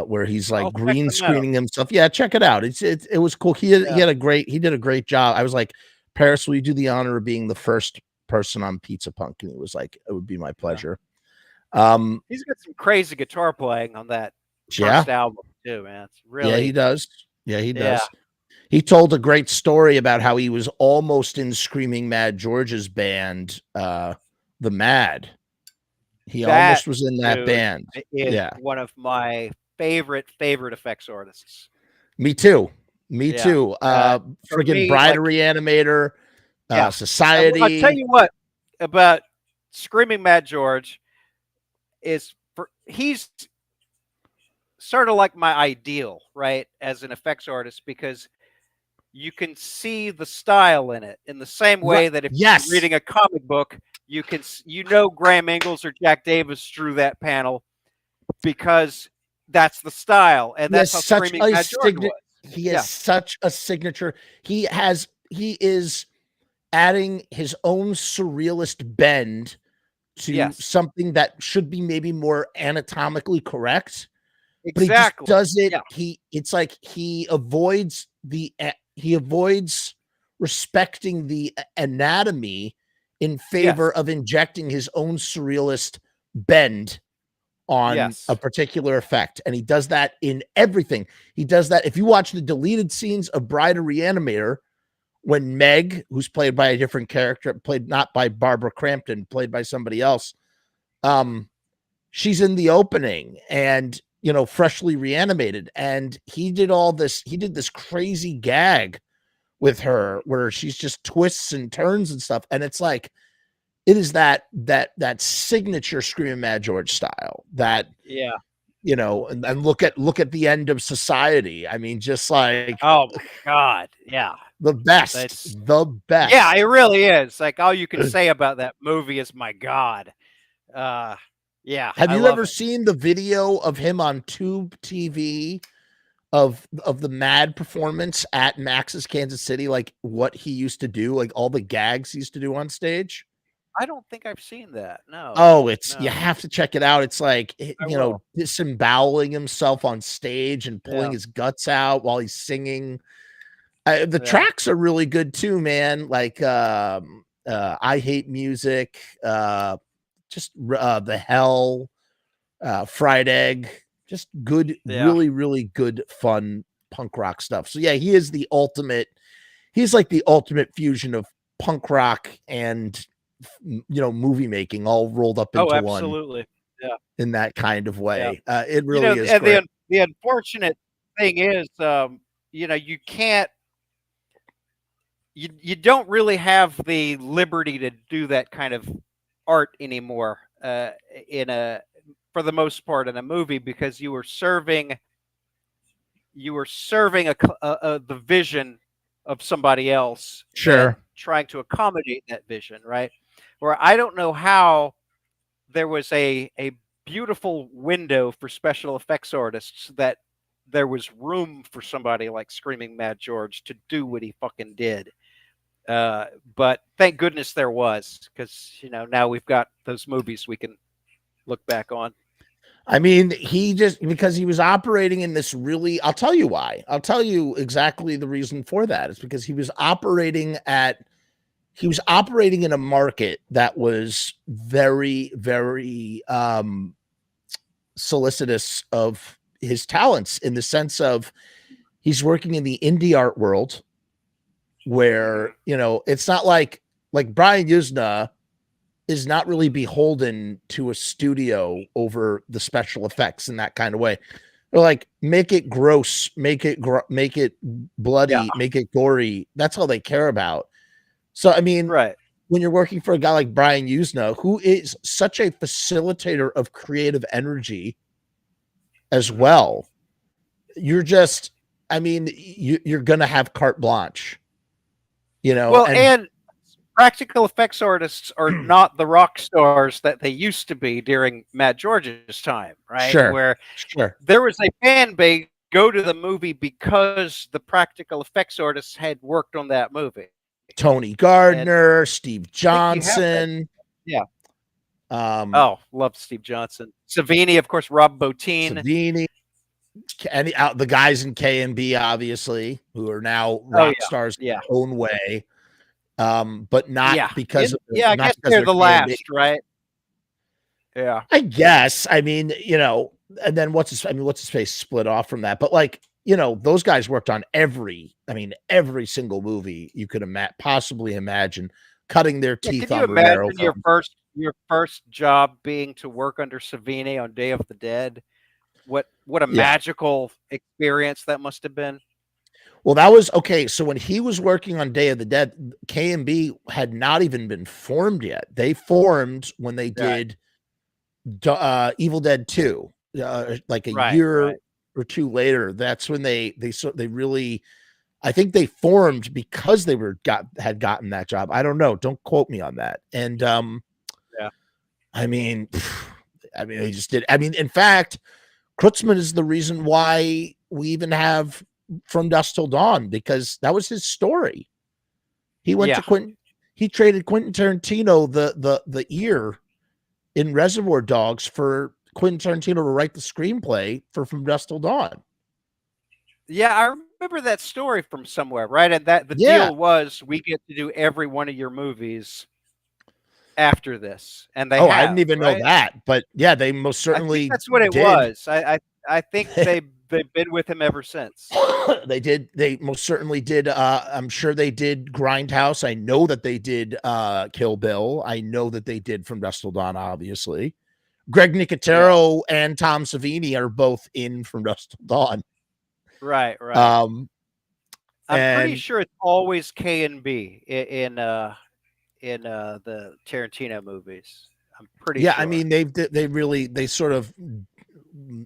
where he's like green screening himself. Yeah, check it out. It was cool. He did a great job. I was like, Paris, will you do the honor of being the first person on Pizza Punk? And he was like, it would be my pleasure. He's got some crazy guitar playing on that first album too, man. It's really he does. Yeah, he does. He told a great story about how he was almost in Screaming Mad George's band, The Mad. He almost was in that band. One of my favorite effects artists. Me too. Friggin' Bride of Reanimator, Society. I'll tell you what about Screaming Mad George he's sort of like my ideal, right, as an effects artist, because you can see the style in it in the same way that if you're reading a comic book, Graham Ingalls or Jack Davis drew that panel because that's the style, and that's how Screaming Mad George was. He has such a signature. He is adding his own surrealist bend to something that should be maybe more anatomically correct. Exactly. But he just does it. It's like he avoids respecting the anatomy in favor of injecting his own surrealist bend on a particular effect. And he does that in everything. He does that. If you watch the deleted scenes of Bride of Reanimator, when Meg, who's played by a different character, played not by Barbara Crampton, played by somebody else, she's in the opening and, freshly reanimated. And he did this crazy gag with her where she's just twists and turns and stuff. And it's like, it is that signature Screaming Mad George style that, and look at the end of Society. I mean, just like, oh my God. Yeah. The best. The best. Yeah, it really is. Like, all you can say about that movie is, my God. Yeah. Have I you love ever it. seen the video of him on Tube TV of the Mad performance at Max's Kansas City? Like what he used to do, like all the gags he used to do on stage? I don't think I've seen that. No. Oh, you No. have to check it out. It's like, I will. disemboweling himself on stage and pulling Yeah. his guts out while he's singing. The Yeah. tracks are really good too, man. Like I Hate Music, The Hell, Fried Egg, just good, Yeah. really, really good, fun punk rock stuff. So yeah, he's like the ultimate fusion of punk rock and movie making all rolled up Oh, into one absolutely. Yeah. in that kind of Yeah. way. It You really know, is and great. the unfortunate thing is, you can't, you don't really have the liberty to do that kind of art anymore, for the most part in a movie, because you were serving the vision of somebody else, Sure. and trying to accommodate that vision, right? Where I don't know how there was a beautiful window for special effects artists, that there was room for somebody like Screaming Mad George to do what he fucking did. But thank goodness there was, because now we've got those movies we can look back on. I mean, because he was operating in this really, I'll tell you why. I'll tell you exactly the reason for that. It's because he was operating in a market that was very, very solicitous of his talents, in the sense of he's working in the indie art world where, it's not like Brian Yuzna is not really beholden to a studio over the special effects in that kind of way. They're like, make it gross, make it bloody, Yeah. make it gory. That's all they care about. So, I mean, Right. when you're working for a guy like Brian Yuzna, who is such a facilitator of creative energy as well, you're just, I mean, you're going to have carte blanche, Well, and practical effects artists are not the rock stars that they used to be during Matt George's time, right? Sure. Where Sure. there was a fan base go to the movie because the practical effects artists had worked on that movie. Tony Gardner, Steve Johnson. Yeah. Love Steve Johnson. Savini, of course, Rob Bottin. Savini. And the guys in K&B, obviously, who are now rock stars in their own way. But not because of I guess they're the last, right? Yeah. I guess. I mean, and then what's his face split off from that. But those guys worked on every single movie you could possibly imagine, cutting their teeth on. Can you imagine your first job being to work under Savini on Day of the Dead? What a magical experience that must have been. Well, that was okay. So when he was working on Day of the Dead, K&B had not even been formed yet. They formed when they did Evil Dead 2, like a year or two later. That's when they really, I think they formed because they had gotten that job. I don't know. Don't quote me on that. And I mean, they just did. I mean, in fact, Kreutzmann is the reason why we even have From Dusk Till Dawn, because that was his story. He went to Quentin. He traded Quentin Tarantino the ear in Reservoir Dogs for Quentin Tarantino to write the screenplay for From Dusk Till Dawn. Yeah, I remember that story from somewhere, right? And that the deal was, we get to do every one of your movies after this, and they I didn't even know that, but yeah, they most certainly that's what it was. I think they've been with him ever since. They did. They most certainly did. I'm sure they did Grindhouse. I know that they did Kill Bill. I know that they did From Dusk Till Dawn, obviously. Greg Nicotero and Tom Savini are both in From Dusk Till Dawn. Right. I'm pretty sure it's always K&B in the Tarantino movies. I'm pretty sure. I mean, they sort of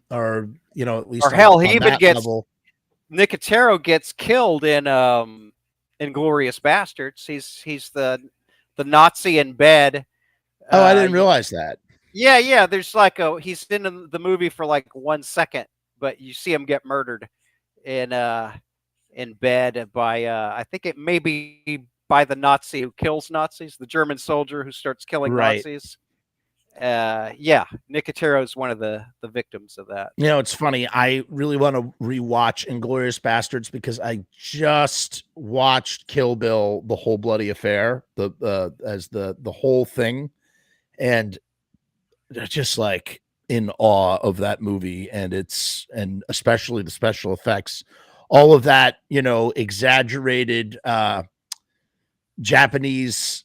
are, at least, or hell, he even gets level. Nicotero gets killed in Inglourious Bastards. He's the Nazi in bed. I didn't realize that. Yeah. There's like he's in the movie for like 1 second, but you see him get murdered in bed by I think it may be by the Nazi who kills Nazis, the German soldier who starts killing Right. Nazis. Yeah, Nicotero is one of the victims of that. You know, it's funny. I really want to rewatch Inglourious Bastards because I just watched Kill Bill: The Whole Bloody Affair, the whole thing, and just like in awe of that movie, and especially the special effects, all of that, you know, exaggerated Japanese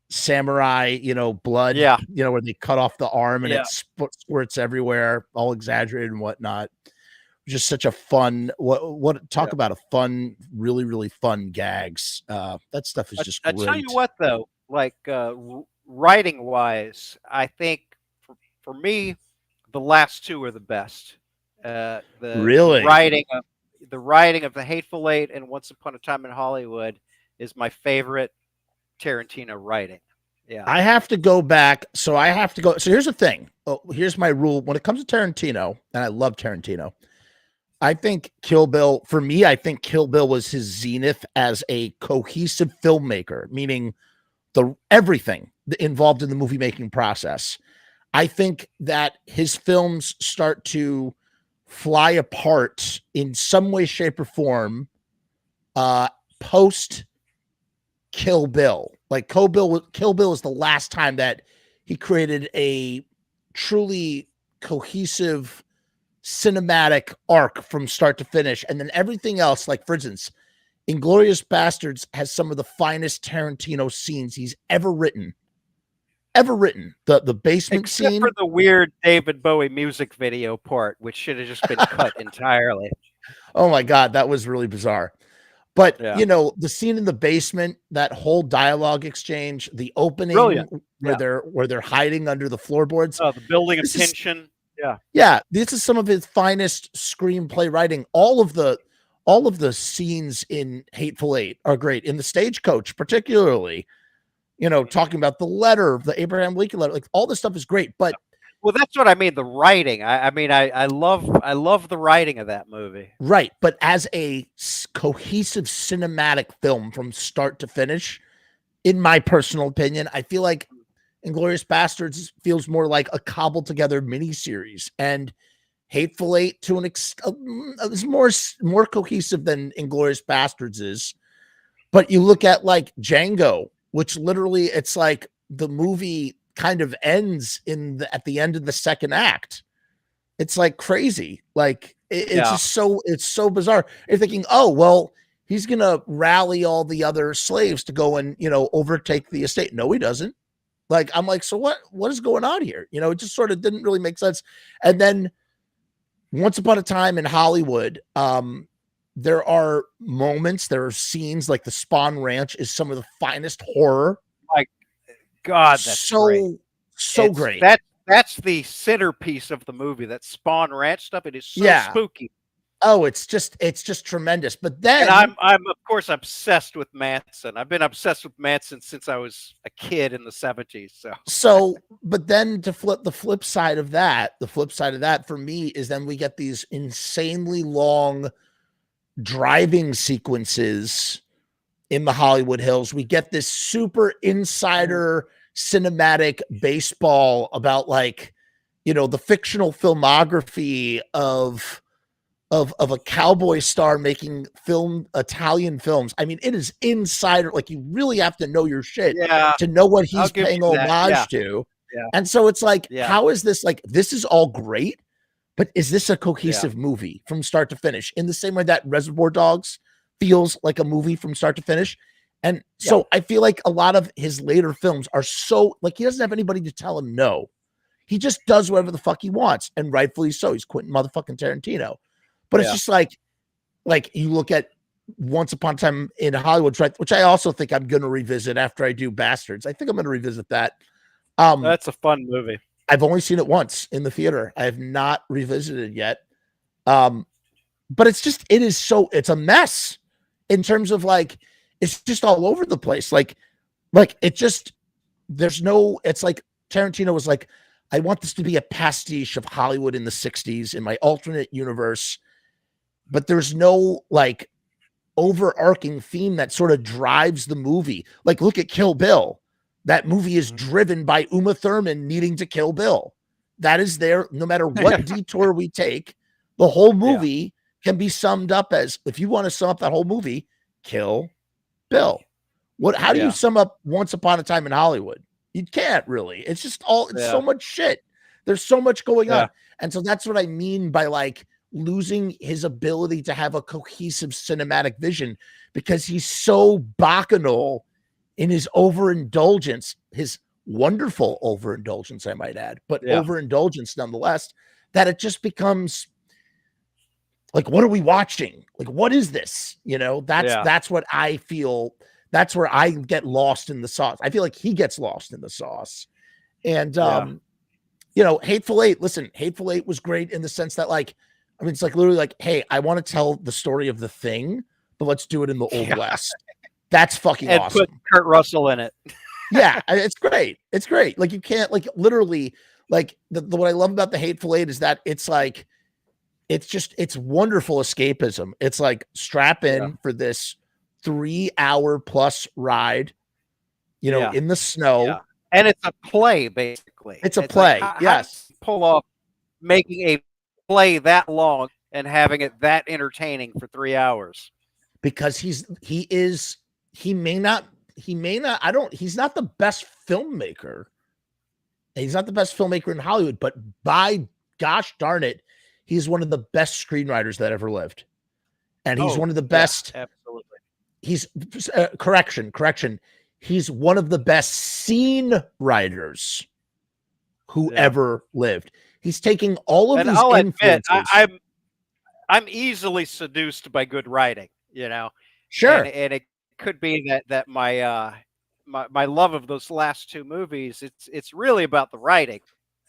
samurai, you know, blood, Yeah. you know, where they cut off the arm and Yeah. it squirts everywhere, all exaggerated and whatnot. Just such a fun, talk about a fun, really, really fun gags. That stuff is just I great. tell you what, though, like writing wise, I think for me, the last two are the best. Really? The writing of The Hateful Eight and Once Upon a Time in Hollywood is my favorite Tarantino writing. Yeah. I have to go back. So here's the thing. Oh, here's my rule. When it comes to Tarantino, and I love Tarantino, I think Kill Bill was his zenith as a cohesive filmmaker, meaning everything involved in the movie making process. I think that his films start to fly apart in some way, shape, or form post Kill Bill. Like Kill Bill is the last time that he created a truly cohesive cinematic arc from start to finish. And then everything else, like for instance, Inglourious Bastards has some of the finest Tarantino scenes he's ever written. The basement Except scene for the weird David Bowie music video part, which should have just been cut entirely. Oh my God, that was really bizarre. But Yeah. you know, the scene in the basement, that whole dialogue exchange, the opening where they're hiding under the floorboards. Oh, the building of tension. Yeah, this is some of his finest screenplay writing. All of the scenes in Hateful Eight are great. In The Stagecoach, particularly, you know, talking about the letter, the Abraham Lincoln letter, like all this stuff is great. But well, that's what I mean. The writing. I mean, I love the writing of that movie. Right, but as a cohesive cinematic film from start to finish, in my personal opinion, I feel like Inglourious Bastards feels more like a cobbled together miniseries, and Hateful Eight to an is more cohesive than Inglourious Bastards is. But you look at like Django, which literally it's like the movie kind of ends at the end of the second act. It's like crazy. Like it's so bizarre. You're thinking, oh, well, he's going to rally all the other slaves to go and, you know, overtake the estate. No, he doesn't. Like, I'm like, so what is going on here? You know, it just sort of didn't really make sense. And then Once Upon a Time in Hollywood, there are moments, there are scenes like the Spawn Ranch is some of the finest horror. Like, God, that's great. So great. That's the centerpiece of the movie. That Spawn Ranch stuff. It is so spooky. Oh, it's just tremendous. But then and I'm of course obsessed with Manson. I've been obsessed with Manson since I was a kid in the 70s. But then the flip side of that for me is then we get these insanely long driving sequences in the Hollywood Hills. We get this super insider cinematic baseball about, like, you know, the fictional filmography of a cowboy star making Italian films. I mean, it is insider. Like, you really have to know your shit to know what he's paying homage to. Yeah. And so it's like, how is this? Like, this is all great, but is this a cohesive movie from start to finish? In the same way that Reservoir Dogs feels like a movie from start to finish. And so I feel like a lot of his later films are so, like, he doesn't have anybody to tell him no. He just does whatever the fuck he wants, and rightfully so. He's Quentin motherfucking Tarantino. But it's just like you look at Once Upon a Time in Hollywood, which I also think I'm going to revisit after I do Bastards. I think I'm going to revisit that. That's a fun movie. I've only seen it once in the theater. I have not revisited yet. But it's a mess in terms of, like, it's just all over the place. Like it's like Tarantino was like, I want this to be a pastiche of Hollywood in the 60s in my alternate universe, but there's no like overarching theme that sort of drives the movie. Like, look at Kill Bill. That movie is driven by Uma Thurman needing to kill Bill. That is there no matter what detour we take. The whole movie can be summed up as, if you want to sum up that whole movie, Kill Bill. How do you sum up Once Upon a Time in Hollywood? You can't really. It's just it's so much shit. There's so much going on. And so that's what I mean by like losing his ability to have a cohesive cinematic vision, because he's so bacchanal in his overindulgence, his wonderful overindulgence, I might add, but overindulgence nonetheless, that it just becomes like, what are we watching? Like, what is this? You know, that's what I feel. That's where I get lost in the sauce. I feel like he gets lost in the sauce. And, you know, Hateful Eight, listen, Hateful Eight was great in the sense that, like, I mean, it's like literally like, hey, I want to tell the story of The Thing, but let's do it in the Old West. That's fucking awesome. Put Kurt Russell in it. Yeah, it's great. It's great. Like, you can't, like, literally, like, what I love about the Hateful Eight is that it's like, it's wonderful escapism. It's like, strap in for this 3-hour plus ride, you know, in the snow. Yeah. And it's a play, basically. It's a play. Like, yes. Pull off making a play that long and having it that entertaining for 3 hours. Because he's not the best filmmaker. He's not the best filmmaker in Hollywood, but by gosh darn it, he's one of the best screenwriters that ever lived. And he's one of the best. Yeah, absolutely. He's correction. He's one of the best scene writers who ever lived. He's taking all of these influences. Admit, I'm easily seduced by good writing, you know. Sure. And it could be that my my love of those last two movies, it's really about the writing.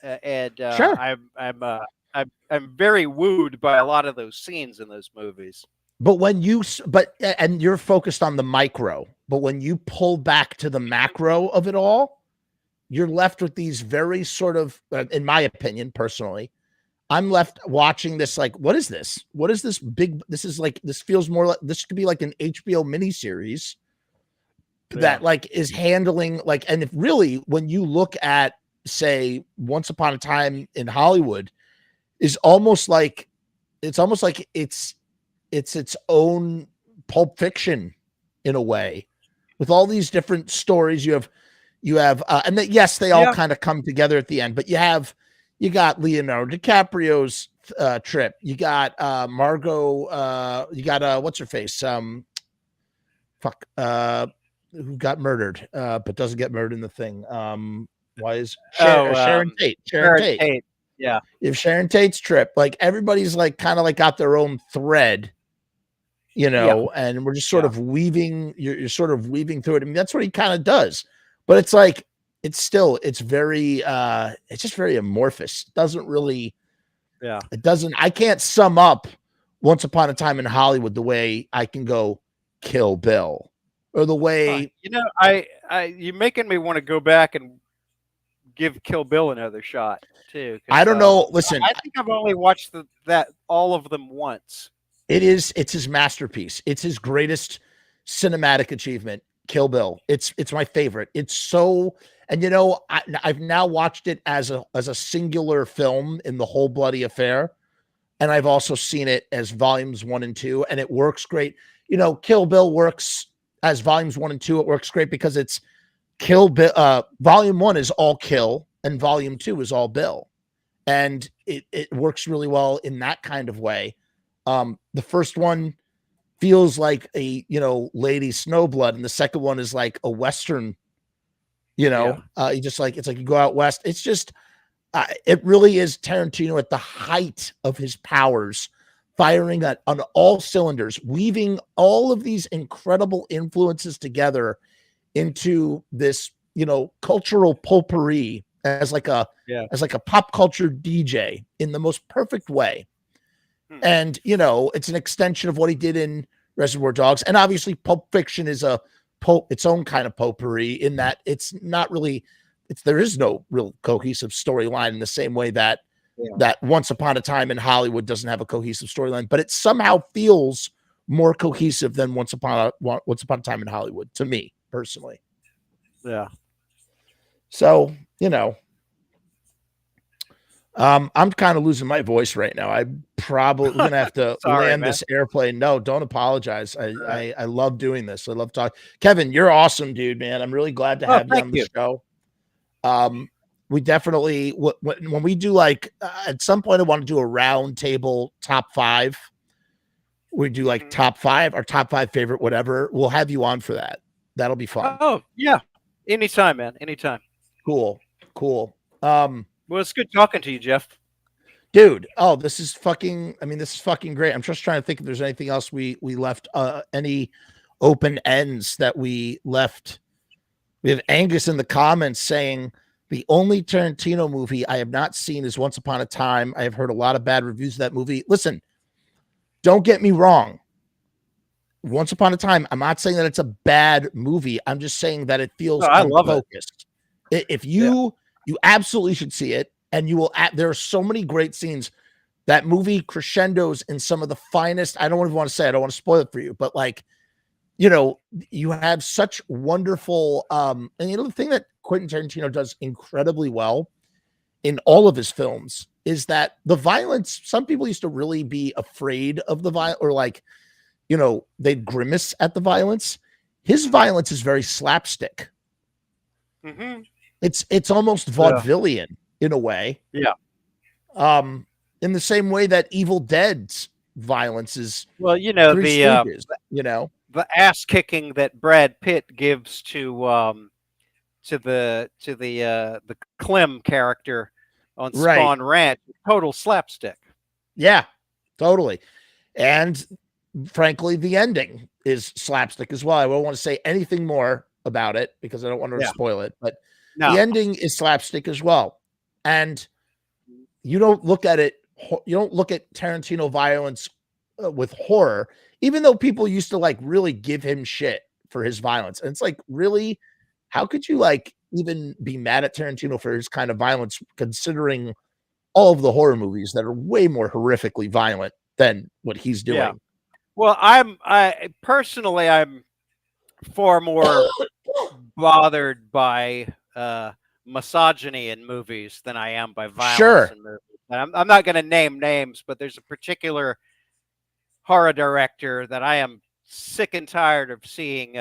Sure. I'm very wooed by a lot of those scenes in those movies. But and you're focused on the micro, but when you pull back to the macro of it all, you're left with these very sort of, in my opinion, personally, I'm left watching this like, what is this? What is this big? This is like, this feels more like, this could be like an HBO miniseries that like is handling like, and if really, when you look at, say, Once Upon a Time in Hollywood, is almost like, it's its own Pulp Fiction in a way, with all these different stories. You have, and yes, they all kind of come together at the end, but you got Leonardo DiCaprio's trip. You got Margot. You got what's her face? Who got murdered, but doesn't get murdered in The Thing. Why is Sharon Tate? Sharon Tate. Yeah. If Sharon Tate's trip, like everybody's like kind of like got their own thread, you know, and we're just sort of weaving. You're sort of weaving through it. I mean, that's what he kind of does. But it's like, it's very, it's just very amorphous. It doesn't really, I can't sum up Once Upon a Time in Hollywood the way I can go Kill Bill, or the way, you know, you're making me want to go back and give Kill Bill another shot too. I don't know. Listen, I think I've only watched all of them once. It's his masterpiece. It's his greatest cinematic achievement. Kill Bill. It's my favorite. It's so, and you know, I've now watched it as a singular film in the whole bloody affair, and I've also seen it as volumes 1 and 2, and it works great. You know, Kill Bill works as volumes 1 and 2. It works great because it's Kill Bill. Volume 1 is all Kill, and volume 2 is all Bill, and it works really well in that kind of way. The first one feels like a, you know, Lady Snowblood, and the second one is like a Western, you know, you just like, it's like you go out West. It's just, it really is Tarantino at the height of his powers, firing on all cylinders, weaving all of these incredible influences together into this, you know, cultural potpourri as like a pop culture DJ in the most perfect way. And, you know, it's an extension of what he did in Reservoir Dogs. And obviously Pulp Fiction is its own kind of potpourri in that it's not really there is no real cohesive storyline in the same way that that Once Upon a Time in Hollywood doesn't have a cohesive storyline, but it somehow feels more cohesive than Once Upon a Time in Hollywood to me personally. Yeah. So, you know, I'm kind of losing my voice right now. I'm probably gonna have to land this airplane. No, don't apologize. I love doing this. I love talking. Kevin, you're awesome, dude, man. I'm really glad to have you on the show. We definitely, when we do like at some point, I want to do a round table top 5. We do like top 5, our top 5 favorite, whatever. We'll have you on for that. That'll be fun. Oh yeah, anytime, man. Anytime. Cool. Well, it's good talking to you, Jeff. Dude, this is fucking great. I'm just trying to think if there's anything else we left, any open ends that we left. We have Angus in the comments saying, the only Tarantino movie I have not seen is Once Upon a Time. I have heard a lot of bad reviews of that movie. Listen, don't get me wrong. Once Upon a Time, I'm not saying that it's a bad movie. I'm just saying that it feels unfocused. If you absolutely should see it, and you will. There are so many great scenes. That movie crescendos in some of the finest. I don't even want to say. I don't want to spoil it for you, but like, you know, you have such wonderful. And you know, the thing that Quentin Tarantino does incredibly well in all of his films is that the violence. Some people used to really be afraid of the violence, or like, you know, they'd grimace at the violence. His violence is very slapstick. Mm-hmm. It's almost vaudevillian in a way. Yeah. In the same way that Evil Dead's violence is. Well, you know, the ass kicking that Brad Pitt gives to the Clem character on Spawn Ranch, total slapstick. Yeah, totally. And frankly, the ending is slapstick as well. I don't want to say anything more about it because I don't want to spoil it, but the ending is slapstick as well. And you don't look at it, you don't look at Tarantino violence with horror, even though people used to like really give him shit for his violence. And it's like, really, how could you like even be mad at Tarantino for his kind of violence, considering all of the horror movies that are way more horrifically violent than what he's doing? Yeah. Well, I personally, I'm far more bothered by misogyny in movies than I am by violence in movies. And I'm not going to name names, but there's a particular horror director that I am sick and tired of seeing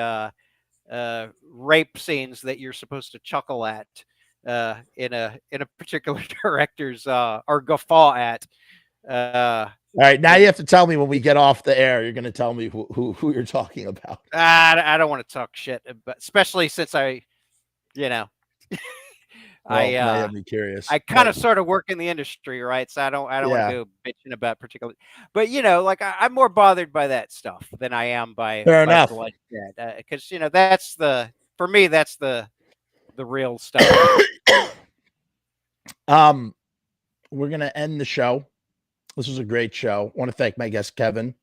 rape scenes that you're supposed to chuckle at in a particular director's or guffaw at. All right, now you have to tell me when we get off the air. You're going to tell me who you're talking about. I don't want to talk shit, but especially since I, you know, I'm curious. I kind of sort of work in the industry, right? So I don't want to go bitching about particular, but you know, like I'm more bothered by that stuff than I am by enough. Because you know, for me that's the real stuff. We're gonna end the show. This was a great show. I want to thank my guest Kevin.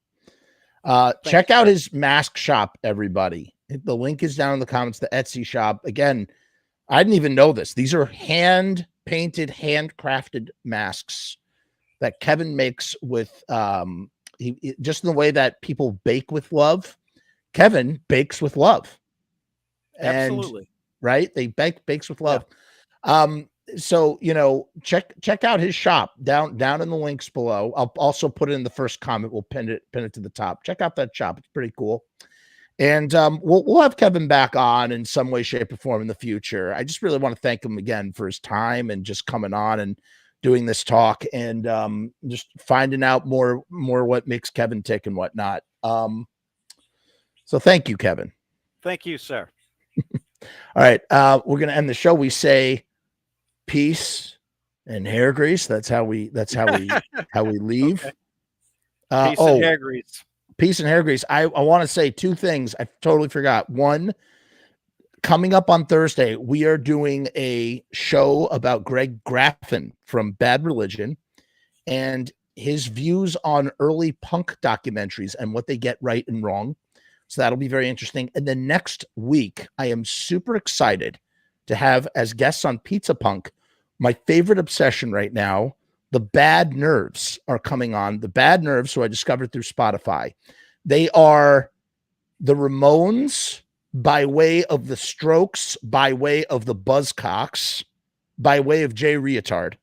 Check out his mask shop, everybody. The link is down in the comments. The Etsy shop. Again, I didn't even know this. These are hand-painted, handcrafted masks that Kevin makes with just in the way that people bake with love. Kevin bakes with love. Absolutely. Right? They bakes with love. Yeah. So, you know, check out his shop down in the links below. I'll also put it in the first comment. We'll pin it to the top. Check out that shop. It's pretty cool. And we'll have Kevin back on in some way, shape, or form in the future. I just really want to thank him again for his time and just coming on and doing this talk and just finding out more what makes Kevin tick and whatnot. So thank you, Kevin. Thank you, sir. All right. We're going to end the show. We say peace and hair grease. That's how we leave. Okay. Peace and hair grease. Peace and hair grease. I want to say two things. I totally forgot. One, coming up on Thursday, we are doing a show about Greg Graffin from Bad Religion and his views on early punk documentaries and what they get right and wrong. So that'll be very interesting. And then next week, I am super excited to have as guests on Pizza Punk. My favorite obsession right now, the Bad Nerves are coming on. The Bad Nerves, who I discovered through Spotify. They are the Ramones by way of the Strokes, by way of the Buzzcocks, by way of Jay Reatard.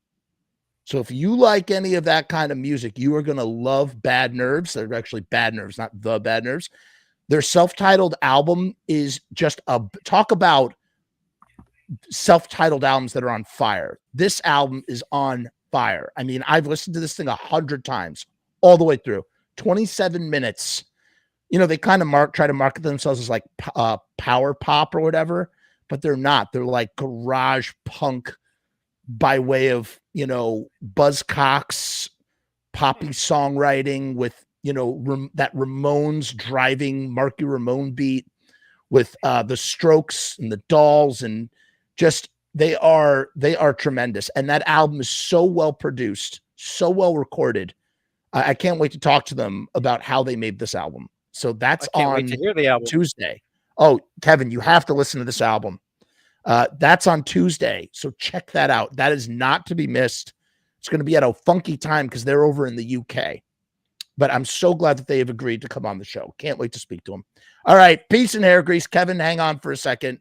So if you like any of that kind of music, you are going to love Bad Nerves. They're actually Bad Nerves, not the Bad Nerves. Their self-titled album is just a talk about self-titled albums that are on fire. This album is on fire. I mean, I've listened to this thing 100 times all the way through. 27 minutes. You know, they kind of try to market themselves as like power pop or whatever, but they're not. They're like garage punk by way of, you know, Buzzcocks, poppy songwriting with, you know, that Ramones driving Marky Ramone beat with the Strokes and the Dolls, and just they are tremendous. And that album is so well produced, so well recorded. I can't wait to talk to them about how they made this album. So that's on Tuesday. Oh, Kevin, you have to listen to this album. That's on Tuesday. So check that out. That is not to be missed. It's going to be at a funky time because they're over in the UK. But I'm so glad that they have agreed to come on the show. Can't wait to speak to them. All right. Peace and hair grease. Kevin, hang on for a second.